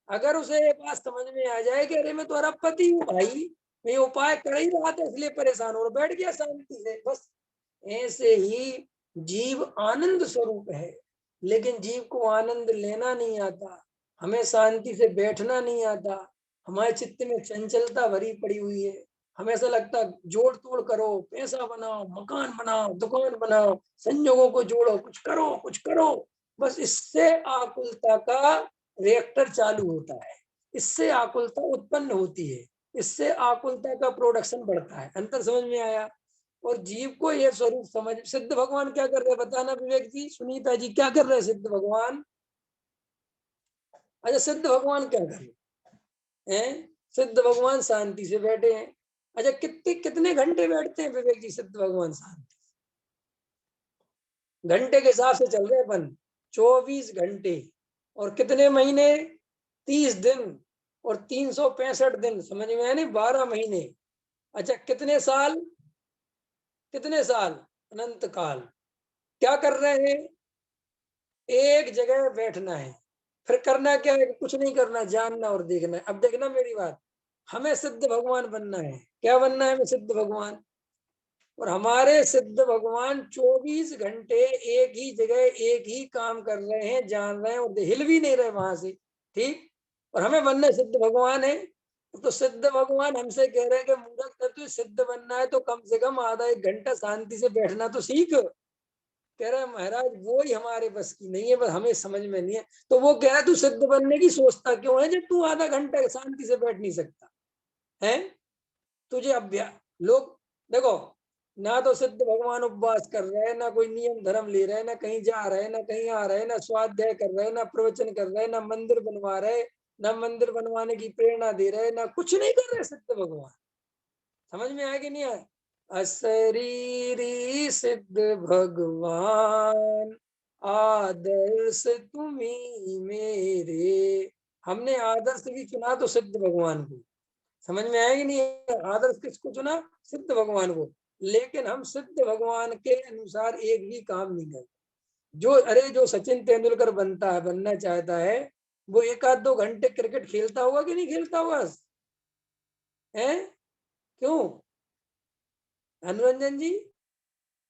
Speaker 1: अगर उसे ये बात समझ में आ जाए कि अरे मैं तो अरबपति हूँ भाई, मैं उपाय कर ही रहा था इसलिए परेशान हो, बैठ गया शांति से बस। ऐसे ही जीव आनंद स्वरूप है, लेकिन जीव को आनंद लेना नहीं आता, हमें शांति से बैठना नहीं आता। हमारे चित्त में चंचलता भरी पड़ी हुई है। हमें ऐसा लगता जोड़ तोड़ करो, पैसा बनाओ, मकान बनाओ, दुकान बनाओ, संयोगों को जोड़ो, कुछ करो कुछ करो। बस इससे आकुलता का रिएक्टर चालू होता है, इससे आकुलता उत्पन्न होती है, इससे आकुलता का प्रोडक्शन बढ़ता है। अंतर समझ में आया? और जीव को यह स्वरूप समझ, सिद्ध भगवान क्या कर रहे बताना विवेक जी, सुनीता जी, क्या कर रहे सिद्ध भगवान? अच्छा, सिद्ध भगवान क्या कर रहे हैं? सिद्ध भगवान शांति से बैठे हैं। अच्छा, कितने घंटे बैठते हैं विवेक जी सिद्ध भगवान शांति? घंटे के हिसाब से चल रहे अपन, 24 घंटे। और कितने महीने? 30 दिन। और 365 दिन, समझ में आया नहीं? 12 महीने। अच्छा, कितने साल? कितने साल? अनंत काल। क्या कर रहे हैं? एक जगह बैठना है। फिर करना क्या है? कुछ नहीं करना, जानना और देखना है। अब देखना मेरी बात, हमें सिद्ध भगवान बनना है। क्या बनना है? हमें सिद्ध भगवान। और हमारे सिद्ध भगवान 24 घंटे एक ही जगह एक ही काम कर रहे हैं, जान रहे हैं और हिल भी नहीं रहे वहां से। ठीक? और हमें बनना सिद्ध भगवान है। तो सिद्ध भगवान हमसे कह रहे हैं कि मूर्ख, जब तुझे सिद्ध बनना है तो कम से कम आधा 1 घंटा शांति से बैठना तो सीख। कह रहा है महाराज वो ही हमारे बस की नहीं है, बस हमें समझ में नहीं है। तो वो कह रहा है तू सिद्ध बनने की सोचता क्यों है जब तू आधा घंटा शांति से बैठ नहीं सकता है। तुझे अभ्यास, लोग देखो, ना तो सिद्ध भगवान उपवास कर रहे हैं, ना कोई नियम धर्म ले रहे हैं, ना कहीं जा रहे हैं, ना कहीं आ रहे हैं, ना स्वाध्याय कर रहे हैं, ना प्रवचन कर रहे हैं, ना मंदिर बनवा रहे, ना मंदिर बनवाने की प्रेरणा दे रहे, ना कुछ नहीं कर रहे सिद्ध भगवान। समझ में आया कि नहीं आया? अशरीरी सिद्ध भगवान आदर्श तुम्ही मेरे। हमने आदर्श भी चुना तो सिद्ध भगवान को। समझ में आया कि नहीं? आदर्श किसको चुना? सिद्ध भगवान को। लेकिन हम सिद्ध भगवान के अनुसार एक भी काम नहीं करते। जो सचिन तेंदुलकर बनना चाहता है, वो एक आध 2 घंटे क्रिकेट खेलता होगा कि नहीं खेलता होगा? है क्यों? अनुरंजन जी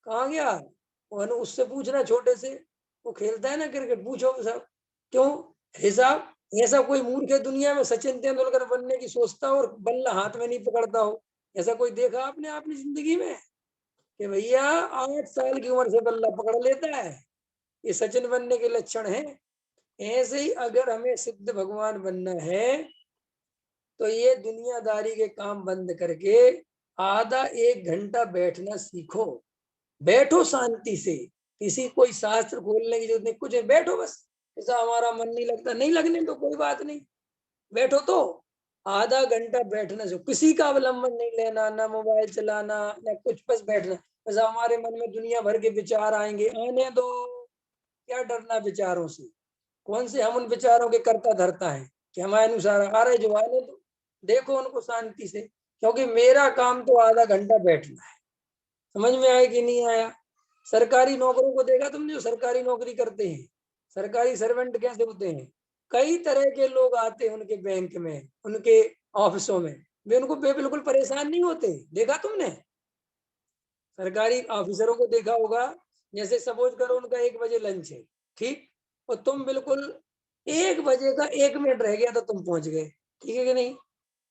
Speaker 1: कहाँ गया? उससे पूछना, छोटे से वो खेलता है ना क्रिकेट, पूछो सब क्यों? हिसाब ऐसा कोई मूर्ख है दुनिया में सचिन तेंदुलकर बनने की सोचता हो और बल्ला हाथ में नहीं पकड़ता हो? ऐसा कोई देखा आपने अपनी जिंदगी में कि भैया 8 साल की उम्र से बल्ला पकड़ लेता है? ये सचिन बनने के लक्षण है। ऐसे ही अगर हमें सिद्ध भगवान बनना है तो ये दुनियादारी के काम बंद करके आधा 1 घंटा बैठना सीखो। बैठो शांति से, किसी कोई शास्त्र खोलने की जरूरत नहीं, कुछ बैठो बस। ऐसा हमारा मन नहीं लगता, नहीं लगने तो कोई बात नहीं, बैठो तो आधा घंटा बैठने से किसी का अवलंबन नहीं लेना, ना मोबाइल चलाना, ना कुछ, बस बैठना। बस हमारे मन में दुनिया भर के विचार आएंगे, आने दो, क्या डरना विचारों से? कौन से हम उन विचारों के करता धरता है कि हमारे अनुसार आ रहे, जो आने दो, देखो उनको शांति से, क्योंकि मेरा काम तो आधा घंटा बैठना है। समझ में आया कि नहीं आया? सरकारी नौकरों को देखा तुमने जो सरकारी नौकरी करते हैं, सरकारी सर्वेंट कैसे होते हैं? कई तरह के लोग आते हैं उनके बैंक में, उनके ऑफिसों में, वे उनको बिल्कुल परेशान नहीं होते। देखा तुमने सरकारी ऑफिसरों को? देखा होगा। जैसे सपोज करो उनका 1 बजे लंच है, ठीक, और तुम बिल्कुल 1 बजे का 1 मिनट रह गया तो तुम पहुंच गए, ठीक है कि नहीं?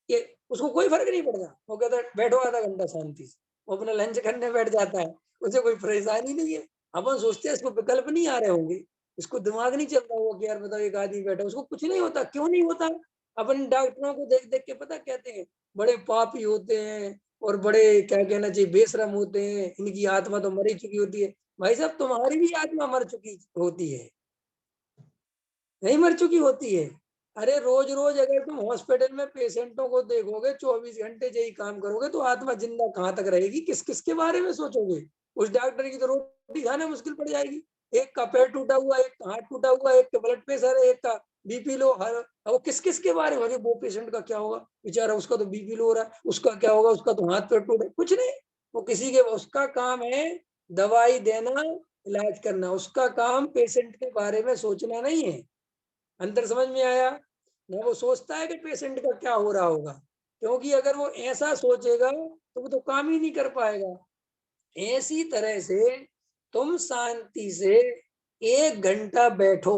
Speaker 1: ये उसको कोई फर्क नहीं पड़ता, वो कहता है बैठो आधा घंटा शांति से, वो अपना लंच करने बैठ जाता है, उसे कोई परेशानी नहीं है। अपन सोचते हैं इसको विकल्प नहीं आ रहे होंगे, इसको दिमाग नहीं चलता हुआ कि यार बताओ एक आदमी बैठा, उसको कुछ नहीं होता। क्यों नहीं होता? अपन डॉक्टरों को देख देख के पता कहते हैं बड़े पापी होते हैं और बड़े क्या कहना चाहिए बेशरम होते हैं, इनकी आत्मा तो मरी चुकी होती है। भाई साहब तुम्हारी भी आत्मा मर चुकी होती है, नहीं मर चुकी होती है? अरे रोज रोज अगर तुम हॉस्पिटल में पेशेंटों को देखोगे, 24 घंटे यही काम करोगे, तो आत्मा जिंदा कहाँ तक रहेगी? किस किस के बारे में सोचोगे? उस डॉक्टर की तो रोटी खाना मुश्किल पड़ जाएगी। एक का पैर टूटा हुआ, एक का हाथ टूटा हुआ, एक का ब्लड प्रेशर है, एक का बीपी लो, हर वो किस किस के बारे में? वो पेशेंट का क्या होगा बेचारा, उसका तो बीपी लो हो रहा है, उसका क्या होगा, उसका तो हाथ पैर टूटा, कुछ नहीं। वो किसी के, उसका काम है दवाई देना, इलाज करना, उसका काम पेशेंट के बारे में सोचना नहीं है। अंतर समझ में आया ना? वो सोचता है कि पेशेंट का क्या हो रहा होगा, क्योंकि अगर वो ऐसा सोचेगा तो वो तो काम ही नहीं कर पाएगा। ऐसी तरह से तुम शांति से 1 घंटा बैठो,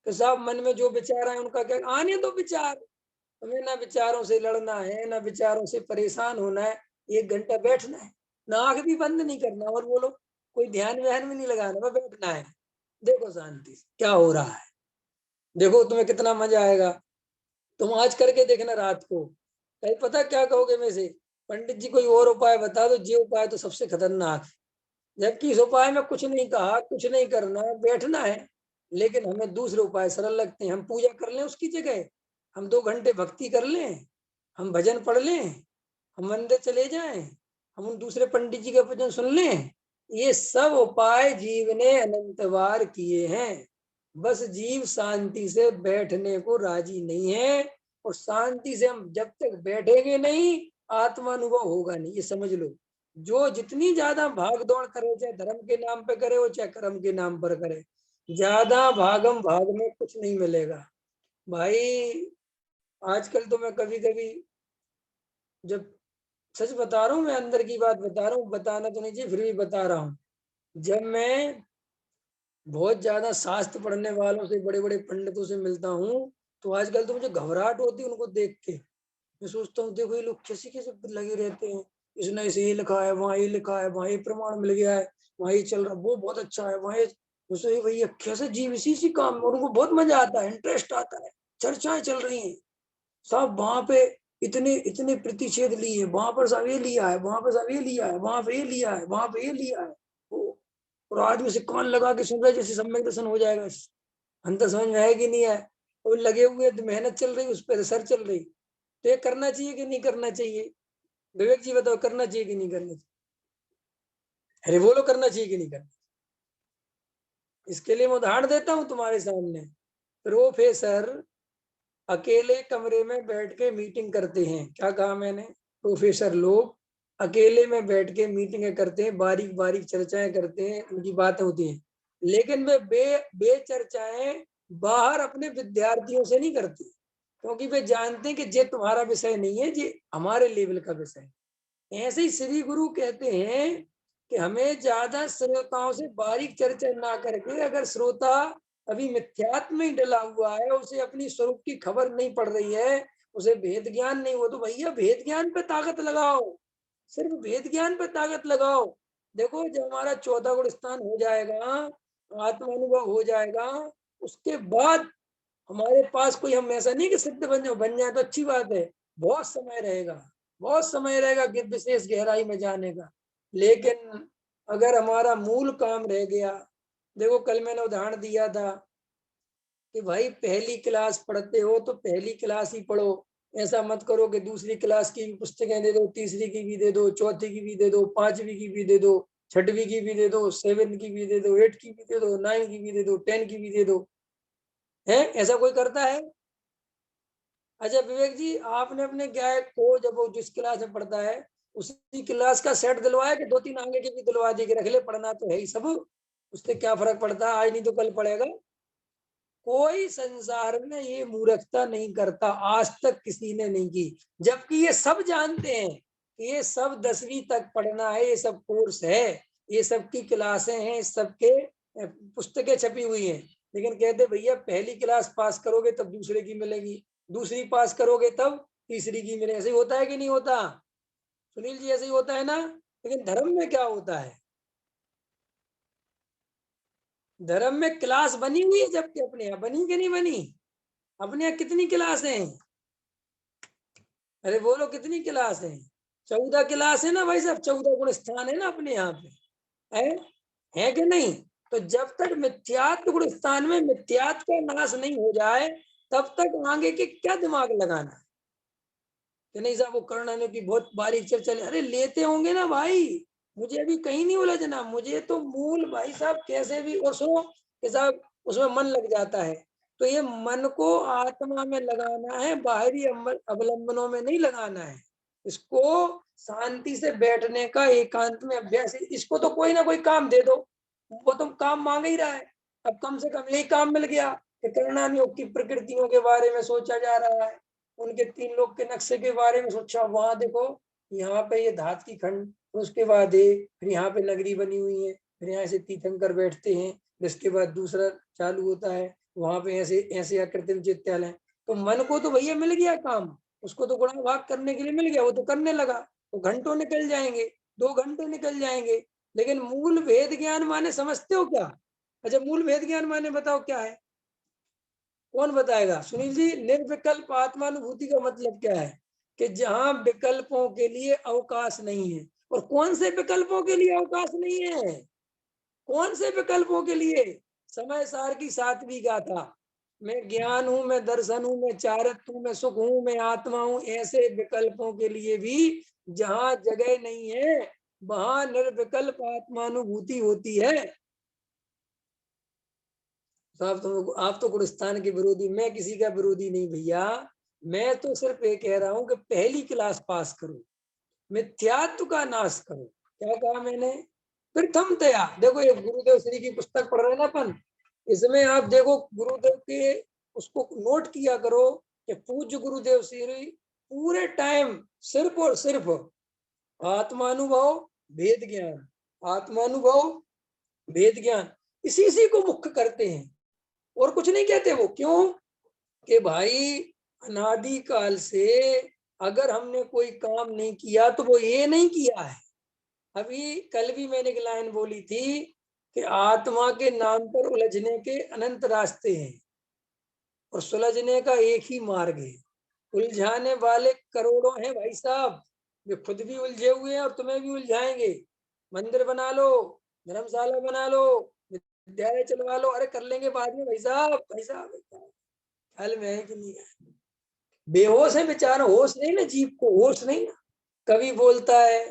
Speaker 1: तो साहब मन में जो विचार आए उनका क्या, आने दो विचार। तुम्हें ना विचारों से लड़ना है, ना विचारों से परेशान होना है, 1 घंटा बैठना है, ना आंख भी बंद नहीं करना, और बोलो कोई ध्यान व्यान भी नहीं लगाना, बस बैठना है। देखो शांति से क्या हो रहा है, देखो तुम्हें कितना मजा आएगा। तुम आज करके देखना रात को, कहीं पता क्या कहोगे में से, पंडित जी कोई और उपाय बता दो, ये उपाय तो सबसे खतरनाक है। जबकि इस उपाय में कुछ नहीं कहा, कुछ नहीं करना है, बैठना है। लेकिन हमें दूसरे उपाय सरल लगते हैं। हम पूजा कर लें उसकी जगह, हम 2 घंटे भक्ति कर लें, हम भजन पढ़ लें, हम मंदिर चले जाएं, हम उन दूसरे पंडित जी का भजन सुन लें। ये सब उपाय जीव ने अनंत बार किए हैं, बस जीव शांति से बैठने को राजी नहीं है। और शांति से हम जब तक बैठेंगे नहीं, आत्मानुभव होगा नहीं, ये समझ लो। जो जितनी ज्यादा भाग दौड़ करे, चाहे धर्म के नाम पे करे हो चाहे कर्म के नाम पर करे, ज्यादा भागम भाग में कुछ नहीं मिलेगा भाई। आजकल तो मैं कभी कभी, जब सच बता रहा हूँ, मैं अंदर की बात बता रहा हूँ, बताना तो नहीं चाहिए फिर भी बता रहा हूँ। जब मैं बहुत ज्यादा शास्त्र पढ़ने वालों से, बड़े बड़े पंडितों से मिलता हूँ, तो आजकल तो मुझे घबराहट होती है उनको देख के। मैं सोचता हूँ देखो ये लोग कैसे कैसे लगे रहते हैं, इसने इसे ये लिखा है, वहाँ ये लिखा है, वहाँ ये प्रमाण मिल गया है, वहाँ ये चल रहा, वो बहुत अच्छा है, वहाँ ये भैया कैसे जीव इसी काम में, उनको बहुत मजा आता है, इंटरेस्ट आता है, चर्चाएं चल रही हैं सब वहां पे, इतने इतने प्रतिषेध लिए, वहां पर सब ये लिया है, वहां पर सब ये लिया है, वहां पे ये लिया है, वहां पे ये लिया है, और आदमी से कान लगा के सुन रहा है जैसे सम्यक दर्शन हो जाएगा। अंतर समझ में है कि नहीं है? वो लगे हुए, मेहनत चल रही, उस पर रिसर्च चल रही, तो ये करना चाहिए कि नहीं करना चाहिए? विवेक जी बताओ, करना चाहिए कि नहीं करना चाहिए? अरे बोलो, करना चाहिए कि नहीं करना? इसके लिए मैं उदाहरण देता हूं तुम्हारे सामने। प्रोफेसर अकेले कमरे में बैठ के मीटिंग करते हैं, क्या कहा मैंने? प्रोफेसर लोग अकेले में बैठ के मीटिंगें करते हैं, बारीक बारीक चर्चाएं करते हैं, उनकी बातें होती हैं, लेकिन वे बे चर्चाएं बाहर अपने विद्यार्थियों से नहीं करते, क्योंकि वे जानते हैं कि ये तुम्हारा विषय नहीं है, ये हमारे लेवल का विषय है। ऐसे ही श्री गुरु कहते हैं कि हमें ज्यादा श्रोताओं से बारीक चर्चा ना करके, अगर श्रोता अभी मिथ्यात्व में डला हुआ है, उसे अपनी स्वरूप की खबर नहीं पड़ रही है, उसे भेद ज्ञान नहीं हो, तो भैया भेद ज्ञान पे ताकत लगाओ, सिर्फ भेद ज्ञान पे ताकत लगाओ। देखो, जब हमारा 14 गुण स्थान हो जाएगा, आत्मानुभव हो जाएगा, उसके बाद हमारे पास कोई, हम ऐसा नहीं कि सिद्ध बन जाए तो अच्छी बात है, बहुत समय रहेगा, बहुत समय रहेगा कि विशेष गहराई में जाने का। लेकिन अगर हमारा मूल काम रह गया, देखो कल मैंने उदाहरण दिया था कि भाई पहली क्लास पढ़ते हो तो पहली क्लास ही पढ़ो, ऐसा मत करो कि दूसरी क्लास की भी पुस्तकें दे दो, तीसरी की भी दे दो, चौथी की भी दे दो, पांचवी की भी दे दो, छठवीं की भी दे दो, 7 की भी दे दो, 8 की भी दे दो, 9 की भी दे दो, 10 की भी दे दो। है ऐसा कोई करता है? अच्छा विवेक जी, आपने अपने क्या को, जब वो जिस क्लास में पढ़ता है उसी क्लास का सेट दिलवाया कि 2-3 आगे के भी दिलवा दी कि रख ले, पढ़ना तो है ही सब, उससे क्या फर्क पड़ता है, आज नहीं तो कल पढ़ेगा? कोई संसार में ये मूर्खता नहीं करता, आज तक किसी ने नहीं की, जबकि ये सब जानते हैं कि ये सब 10वीं तक पढ़ना है, ये सब कोर्स है, ये सब की क्लासें हैं, सबके पुस्तकें छपी हुई हैं, लेकिन कहते भैया पहली क्लास पास करोगे तब दूसरे की मिलेगी, दूसरी पास करोगे तब तीसरी की मिलेगी। ऐसे ही होता है कि नहीं होता? सुनील जी, ऐसे ही होता है ना? लेकिन धर्म में क्या होता है? धर्म में क्लास बनी हुई है, जबकि अपने यहाँ बनी कि नहीं बनी? अपने यहाँ कितनी क्लास है? अरे बोलो, कितनी क्लास है? 14 क्लास है ना भाई साहब, 14 गुण स्थान है ना अपने यहाँ पे, है कि नहीं? तो जब तक मिथ्यात्व गुण स्थान में मिथ्यात्व का नाश नहीं हो जाए, तब तक आगे के क्या दिमाग लगाना है कि नहीं साहब, वो करना की बहुत बारीक चर्चा अरे लेते होंगे ना भाई, मुझे अभी कहीं नहीं उलझना, मुझे तो मूल भाई साहब कैसे भी, और सुनो कि साहब उसमें मन लग जाता है, तो ये मन को आत्मा में लगाना है, बाहरी अवलंबनों में नहीं लगाना है, इसको शांति से बैठने का एकांत में अभ्यास है। इसको तो कोई ना कोई काम दे दो, वो तो काम मांग ही रहा है, अब कम से कम यही काम मिल गया कि करुणा योग की प्रकृतियों के बारे में सोचा जा रहा है, उनके 3 लोग के नक्शे के बारे में सोचा, वहां देखो यहाँ पे ये धात की खंड, उसके बाद फिर यहाँ पे नगरी बनी हुई है, फिर यहाँ से तीर्थंकर बैठते हैं, जिसके बाद दूसरा चालू होता है, वहां पे ऐसे ऐसे आकृतिम चित्तालय। तो मन को तो भैया मिल गया काम, उसको तो गुणा भाग करने के लिए मिल गया, वो तो करने लगा, तो घंटों निकल जाएंगे, 2 घंटे निकल जाएंगे, लेकिन मूल भेद ज्ञान माने समझते हो क्या? अच्छा, मूल भेद ज्ञान माने बताओ क्या है? कौन बताएगा? सुनील जी, निर्विकल्प आत्मानुभूति का मतलब क्या है? कि जहां विकल्पों के लिए अवकाश नहीं है। और कौन से विकल्पों के लिए अवकाश नहीं है? कौन से विकल्पों के लिए? समय सार की 7वीं गाथा, मैं ज्ञान हूं, मैं दर्शन हूं, मैं चारत्व हूं, मैं सुख हूं, मैं आत्मा हूं, ऐसे विकल्पों के लिए भी जहां जगह नहीं है, वहां निर्विकल्प आत्मानुभूति होती है। तो आप तो गुलिस्तान के विरोधी, मैं किसी का विरोधी नहीं भैया, मैं तो सिर्फ ये कह रहा हूं कि पहली क्लास पास करो, मिथ्यात्व का नाश करो। क्या कहा मैंने? प्रथम तया, देखो ये गुरुदेव श्री की पुस्तक पढ़ रहे हैं ना अपन, इसमें आप देखो गुरुदेव के, उसको नोट किया करो कि पूज्य गुरुदेव श्री पूरे टाइम सिर्फ और सिर्फ आत्मानुभव भेद ज्ञान, आत्मानुभव भेद ज्ञान, इसी को मुख्य करते हैं, और कुछ नहीं कहते वो। क्यों? कि भाई अनादि काल से अगर हमने कोई काम नहीं किया तो वो ये नहीं किया है। अभी कल भी मैंने एक लाइन बोली थी कि आत्मा के नाम पर उलझने के अनंत रास्ते हैं और सुलझने का एक ही मार्ग है। उलझाने वाले करोड़ों हैं भाई साहब, वे खुद भी उलझे हुए हैं और तुम्हें भी उलझाएंगे। मंदिर बना लो, धर्मशाला बना लो, विद्यालय चलवा लो, अरे कर लेंगे बाद में भाई साहब, भाई साहब, भाई साहब। ख्याल में है कि नहीं है? बेहोश है बेचारा, होश नहीं ना, जीव को होश नहीं ना। कभी बोलता है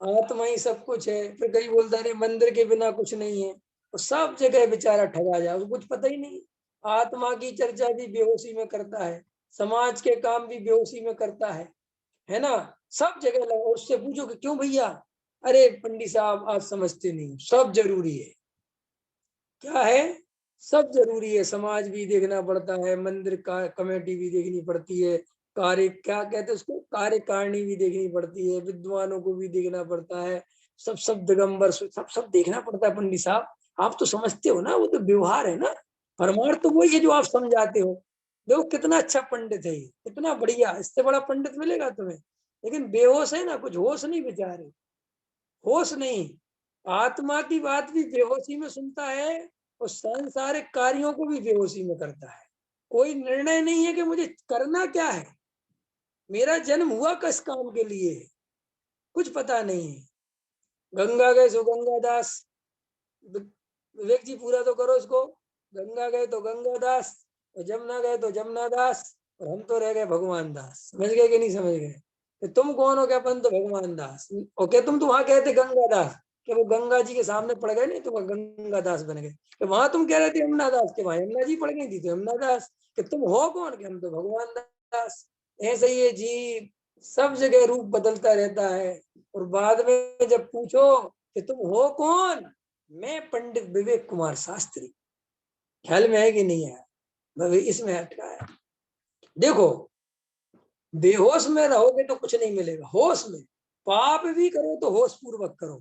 Speaker 1: आत्मा ही सब कुछ है, फिर कभी बोलता है मंदिर के बिना कुछ नहीं है। और सब जगह बेचारा ठगा जाए, उसको कुछ पता ही नहीं। आत्मा की चर्चा भी बेहोशी में करता है, समाज के काम भी बेहोशी में करता है ना। सब जगह लगा, उससे पूछो कि क्यों भैया, अरे पंडित साहब आप समझते नहीं, सब जरूरी है। क्या है? सब जरूरी है। समाज भी देखना पड़ता है, मंदिर का कमेटी भी देखनी पड़ती है, कार्य क्या कहते हैं उसको, कार्यकारिणी भी देखनी पड़ती है, विद्वानों को भी देखना पड़ता है, सब दिगंबर सब देखना पड़ता है। पंडित साहब आप तो समझते हो ना, वो तो व्यवहार है ना, परमार्थ तो वही है जो आप समझाते हो। देखो कितना अच्छा पंडित है ये, कितना बढ़िया, इससे बड़ा पंडित मिलेगा तुम्हें। लेकिन बेहोश है ना, कुछ होश नहीं बेचारे, होश नहीं। आत्मा की बात भी बेहोशी में सुनता है और सांसारिक कार्यों को भी बेहोशी में करता है। कोई निर्णय नहीं है कि मुझे करना क्या है, मेरा जन्म हुआ किस काम के लिए, कुछ पता नहीं है। गंगा गए सो गंगा दास, विवेक जी पूरा तो करो इसको। गंगा गए तो गंगा दास, और जमुना गए तो जमुना दास, और हम तो रह गए भगवान दास। समझ गए कि नहीं समझ गए? तो तुम कौन हो? क्या अपन तो भगवान दास। ओके, तुम तो वहां कहते गंगा दास कि वो गंगा जी के सामने पड़ गए नहीं तो वह गंगा दास बन गए। कि वहां तुम कह रहे थे यमुना दास, के वहां यमुना जी पड़ गई थी तो यमुना दास। कि तुम हो कौन? कि हम तो भगवान दास। ऐसे ही ये जीव सब जगह रूप बदलता रहता है, और बाद में जब पूछो कि तुम हो कौन, मैं पंडित विवेक कुमार शास्त्री। ख्याल में है कि नहीं है? मैं इसमें अटका है। देखो, बेहोश में रहोगे तो कुछ नहीं मिलेगा, होश में पाप भी करो तो होश पूर्वक करो।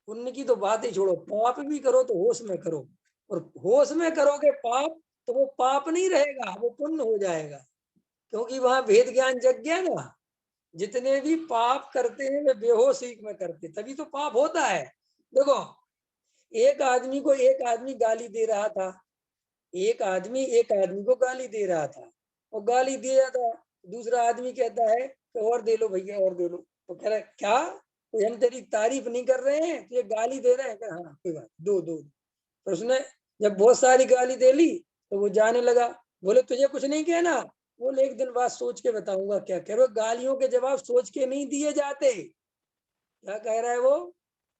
Speaker 1: पुण्य की तो बात ही छोड़ो, पाप भी करो तो होश में करो। और होश में करोगे पाप तो वो पाप नहीं रहेगा, वो पुण्य हो जाएगा। क्योंकि वहां भेद ज्ञान जग गया ना। जितने भी पाप करते हैं वे बेहोशी में करते, तभी तो पाप होता है। देखो, एक आदमी गाली दे रहा था, एक आदमी को गाली दे रहा था, और गाली दिया था। दूसरा आदमी कहता है कि और दे लो भैया, और दे लो। तो कह रहा है क्या, तो हम तेरी तारीफ नहीं कर रहे हैं, तुझे गाली दे रहे हैं? हाँ कोई बात, दो दो। तो उसने जब बहुत सारी गाली दे ली तो वो जाने लगा। बोले तुझे कुछ नहीं कहना? बोले एक दिन बाद सोच के बताऊंगा क्या कह रहे हो। गालियों के जवाब सोच के नहीं दिए जाते। क्या कह रहा है वो?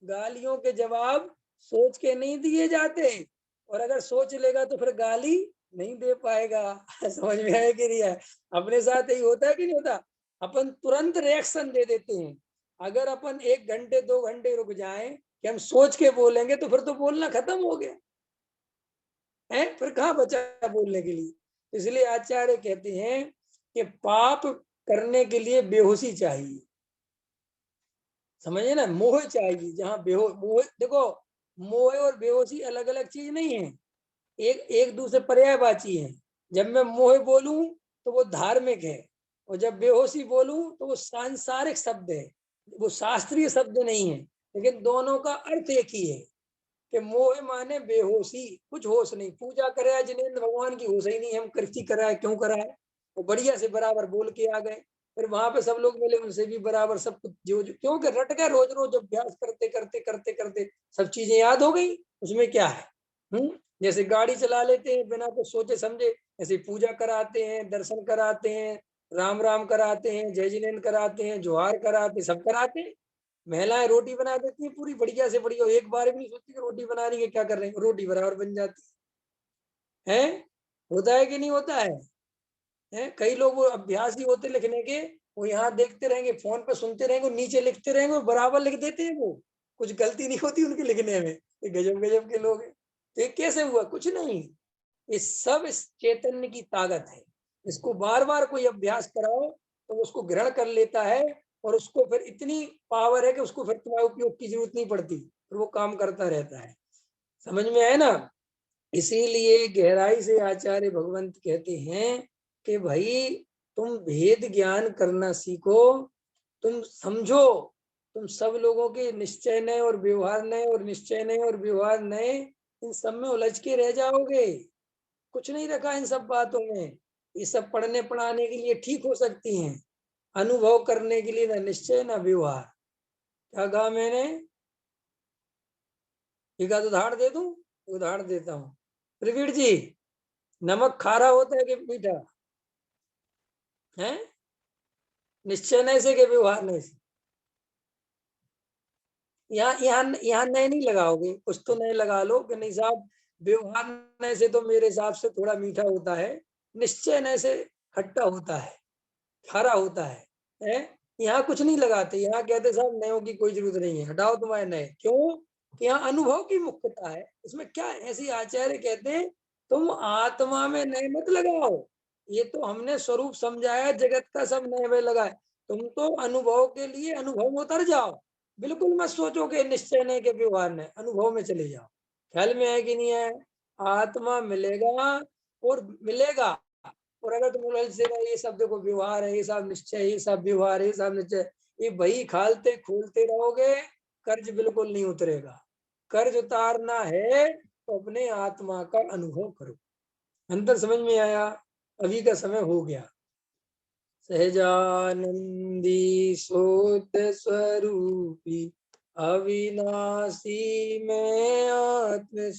Speaker 1: गालियों के जवाब सोच के नहीं दिए जाते, और अगर सोच लेगा तो फिर गाली नहीं दे पाएगा। समझ में आया कि नहीं है? अपने साथ यही होता है कि नहीं होता? अपन तुरंत रिएक्शन दे देते हैं। अगर अपन 1 घंटे 2 घंटे रुक जाएं कि हम सोच के बोलेंगे तो फिर तो बोलना खत्म हो गया है, फिर कहाँ बचा बोलने के लिए। इसलिए आचार्य कहते हैं कि पाप करने के लिए बेहोशी चाहिए। समझे ना, मोह चाहिए। जहाँ मोह, देखो मोह और बेहोशी अलग अलग चीज नहीं है, एक एक दूसरे पर्यायवाची है। जब मैं मोह बोलूं तो वो धार्मिक है, और जब बेहोशी बोलूं तो वो सांसारिक शब्द है, वो शास्त्रीय शब्द नहीं है। लेकिन दोनों का अर्थ एक ही है कि मोह माने बेहोशी, कुछ होश नहीं। पूजा कराया जिनेन्द्र भगवान की, होश ही नहीं, हम कृषि कराए क्यों कराए? वो बढ़िया से बराबर बोल के आ गए। फिर वहां पे सब लोग मिले, उनसे भी बराबर सब कुछ जो क्योंकि रट गए, रोज रोज अभ्यास करते करते करते करते सब चीजें याद हो गई। उसमें क्या है? जैसे गाड़ी चला लेते हैं बिना कुछ सोचे समझे, ऐसे पूजा कराते हैं, दर्शन कराते हैं, राम राम कराते हैं, जय जिनेन्द्र कराते हैं, जोहार कराते, सब कराते हैं। महिलाएं रोटी बना देती है पूरी बढ़िया से बढ़िया, एक बार भी नहीं सोचती कि रोटी बना रही है क्या कर रहे हैं, रोटी बराबर बन जाती है। होता है कि नहीं होता है? कई लोग वो अभ्यास ही होते लिखने के, वो यहाँ देखते रहेंगे, फोन पे सुनते रहेंगे, नीचे लिखते रहेंगे, बराबर लिख देते हैं। वो कुछ गलती नहीं होती उनके लिखने में। ये गजब गजब के लोग हैं। तो ये कैसे हुआ? कुछ नहीं, ये सब इस चैतन्य की ताकत है। इसको बार बार कोई अभ्यास कराओ तो उसको ग्रहण कर लेता है, और उसको फिर इतनी पावर है कि उसको फिर तुम्हारे उपयोग की जरूरत नहीं पड़ती, फिर वो काम करता रहता है। समझ में आए ना? इसीलिए गहराई से आचार्य भगवंत कहते हैं कि भाई तुम भेद ज्ञान करना सीखो, तुम समझो, तुम सब लोगों के निश्चय नए और व्यवहार नए और निश्चय नए और व्यवहार नए, इन सब में उलझ के रह जाओगे। कुछ नहीं रखा इन सब बातों में। ये सब पढ़ने पढ़ाने के लिए ठीक हो सकती हैं, अनुभव करने के लिए ना निश्चय ना व्यवहार। क्या कहा मैंने? एक आध उदाहरण दे दूं? उदाहरण देता हूँ। प्रवीण जी, नमक खारा होता है कि मीठा है? निश्चय नए से के व्यवहार नए से? यहाँ यहाँ यहाँ नए नहीं लगाओगे, कुछ तो नए लगा लो कि नहीं साहब, व्यवहार नए से तो मेरे हिसाब से थोड़ा मीठा होता है, निश्चय नए से खट्टा होता है, खारा होता है? यहाँ कुछ नहीं लगाते, यहाँ कहते साहब नयों की कोई जरूरत नहीं है, हटाओ तुम्हारे नए। क्यों? कि यहाँ अनुभव की मुख्यता है। इसमें क्या है? ऐसे आचार्य कहते हैं तुम आत्मा में नए मत लगाओ, ये तो हमने स्वरूप समझाया, जगत का सब नए में लगाए। तुम तो अनुभव के लिए अनुभव में उतर जाओ, बिल्कुल मत सोचो कि निश्चय नहीं के व्यवहार ने, अनुभव में चले जाओ। ख्याल में है कि नहीं है? आत्मा मिलेगा और मिलेगा। और अगर तुम उलझ से ये सब देखो व्यवहार है, ये सब निश्चय, ये सब व्यवहार है, ये सब निश्चय, ये वही खालते खोलते रहोगे, कर्ज बिल्कुल नहीं उतरेगा। कर्ज उतारना है तो अपने आत्मा का अनुभव करो। अंतर समझ में आया? अभी का समय हो गया। सहजानंदी सोत स्वरूपी अविनाशी में आत्म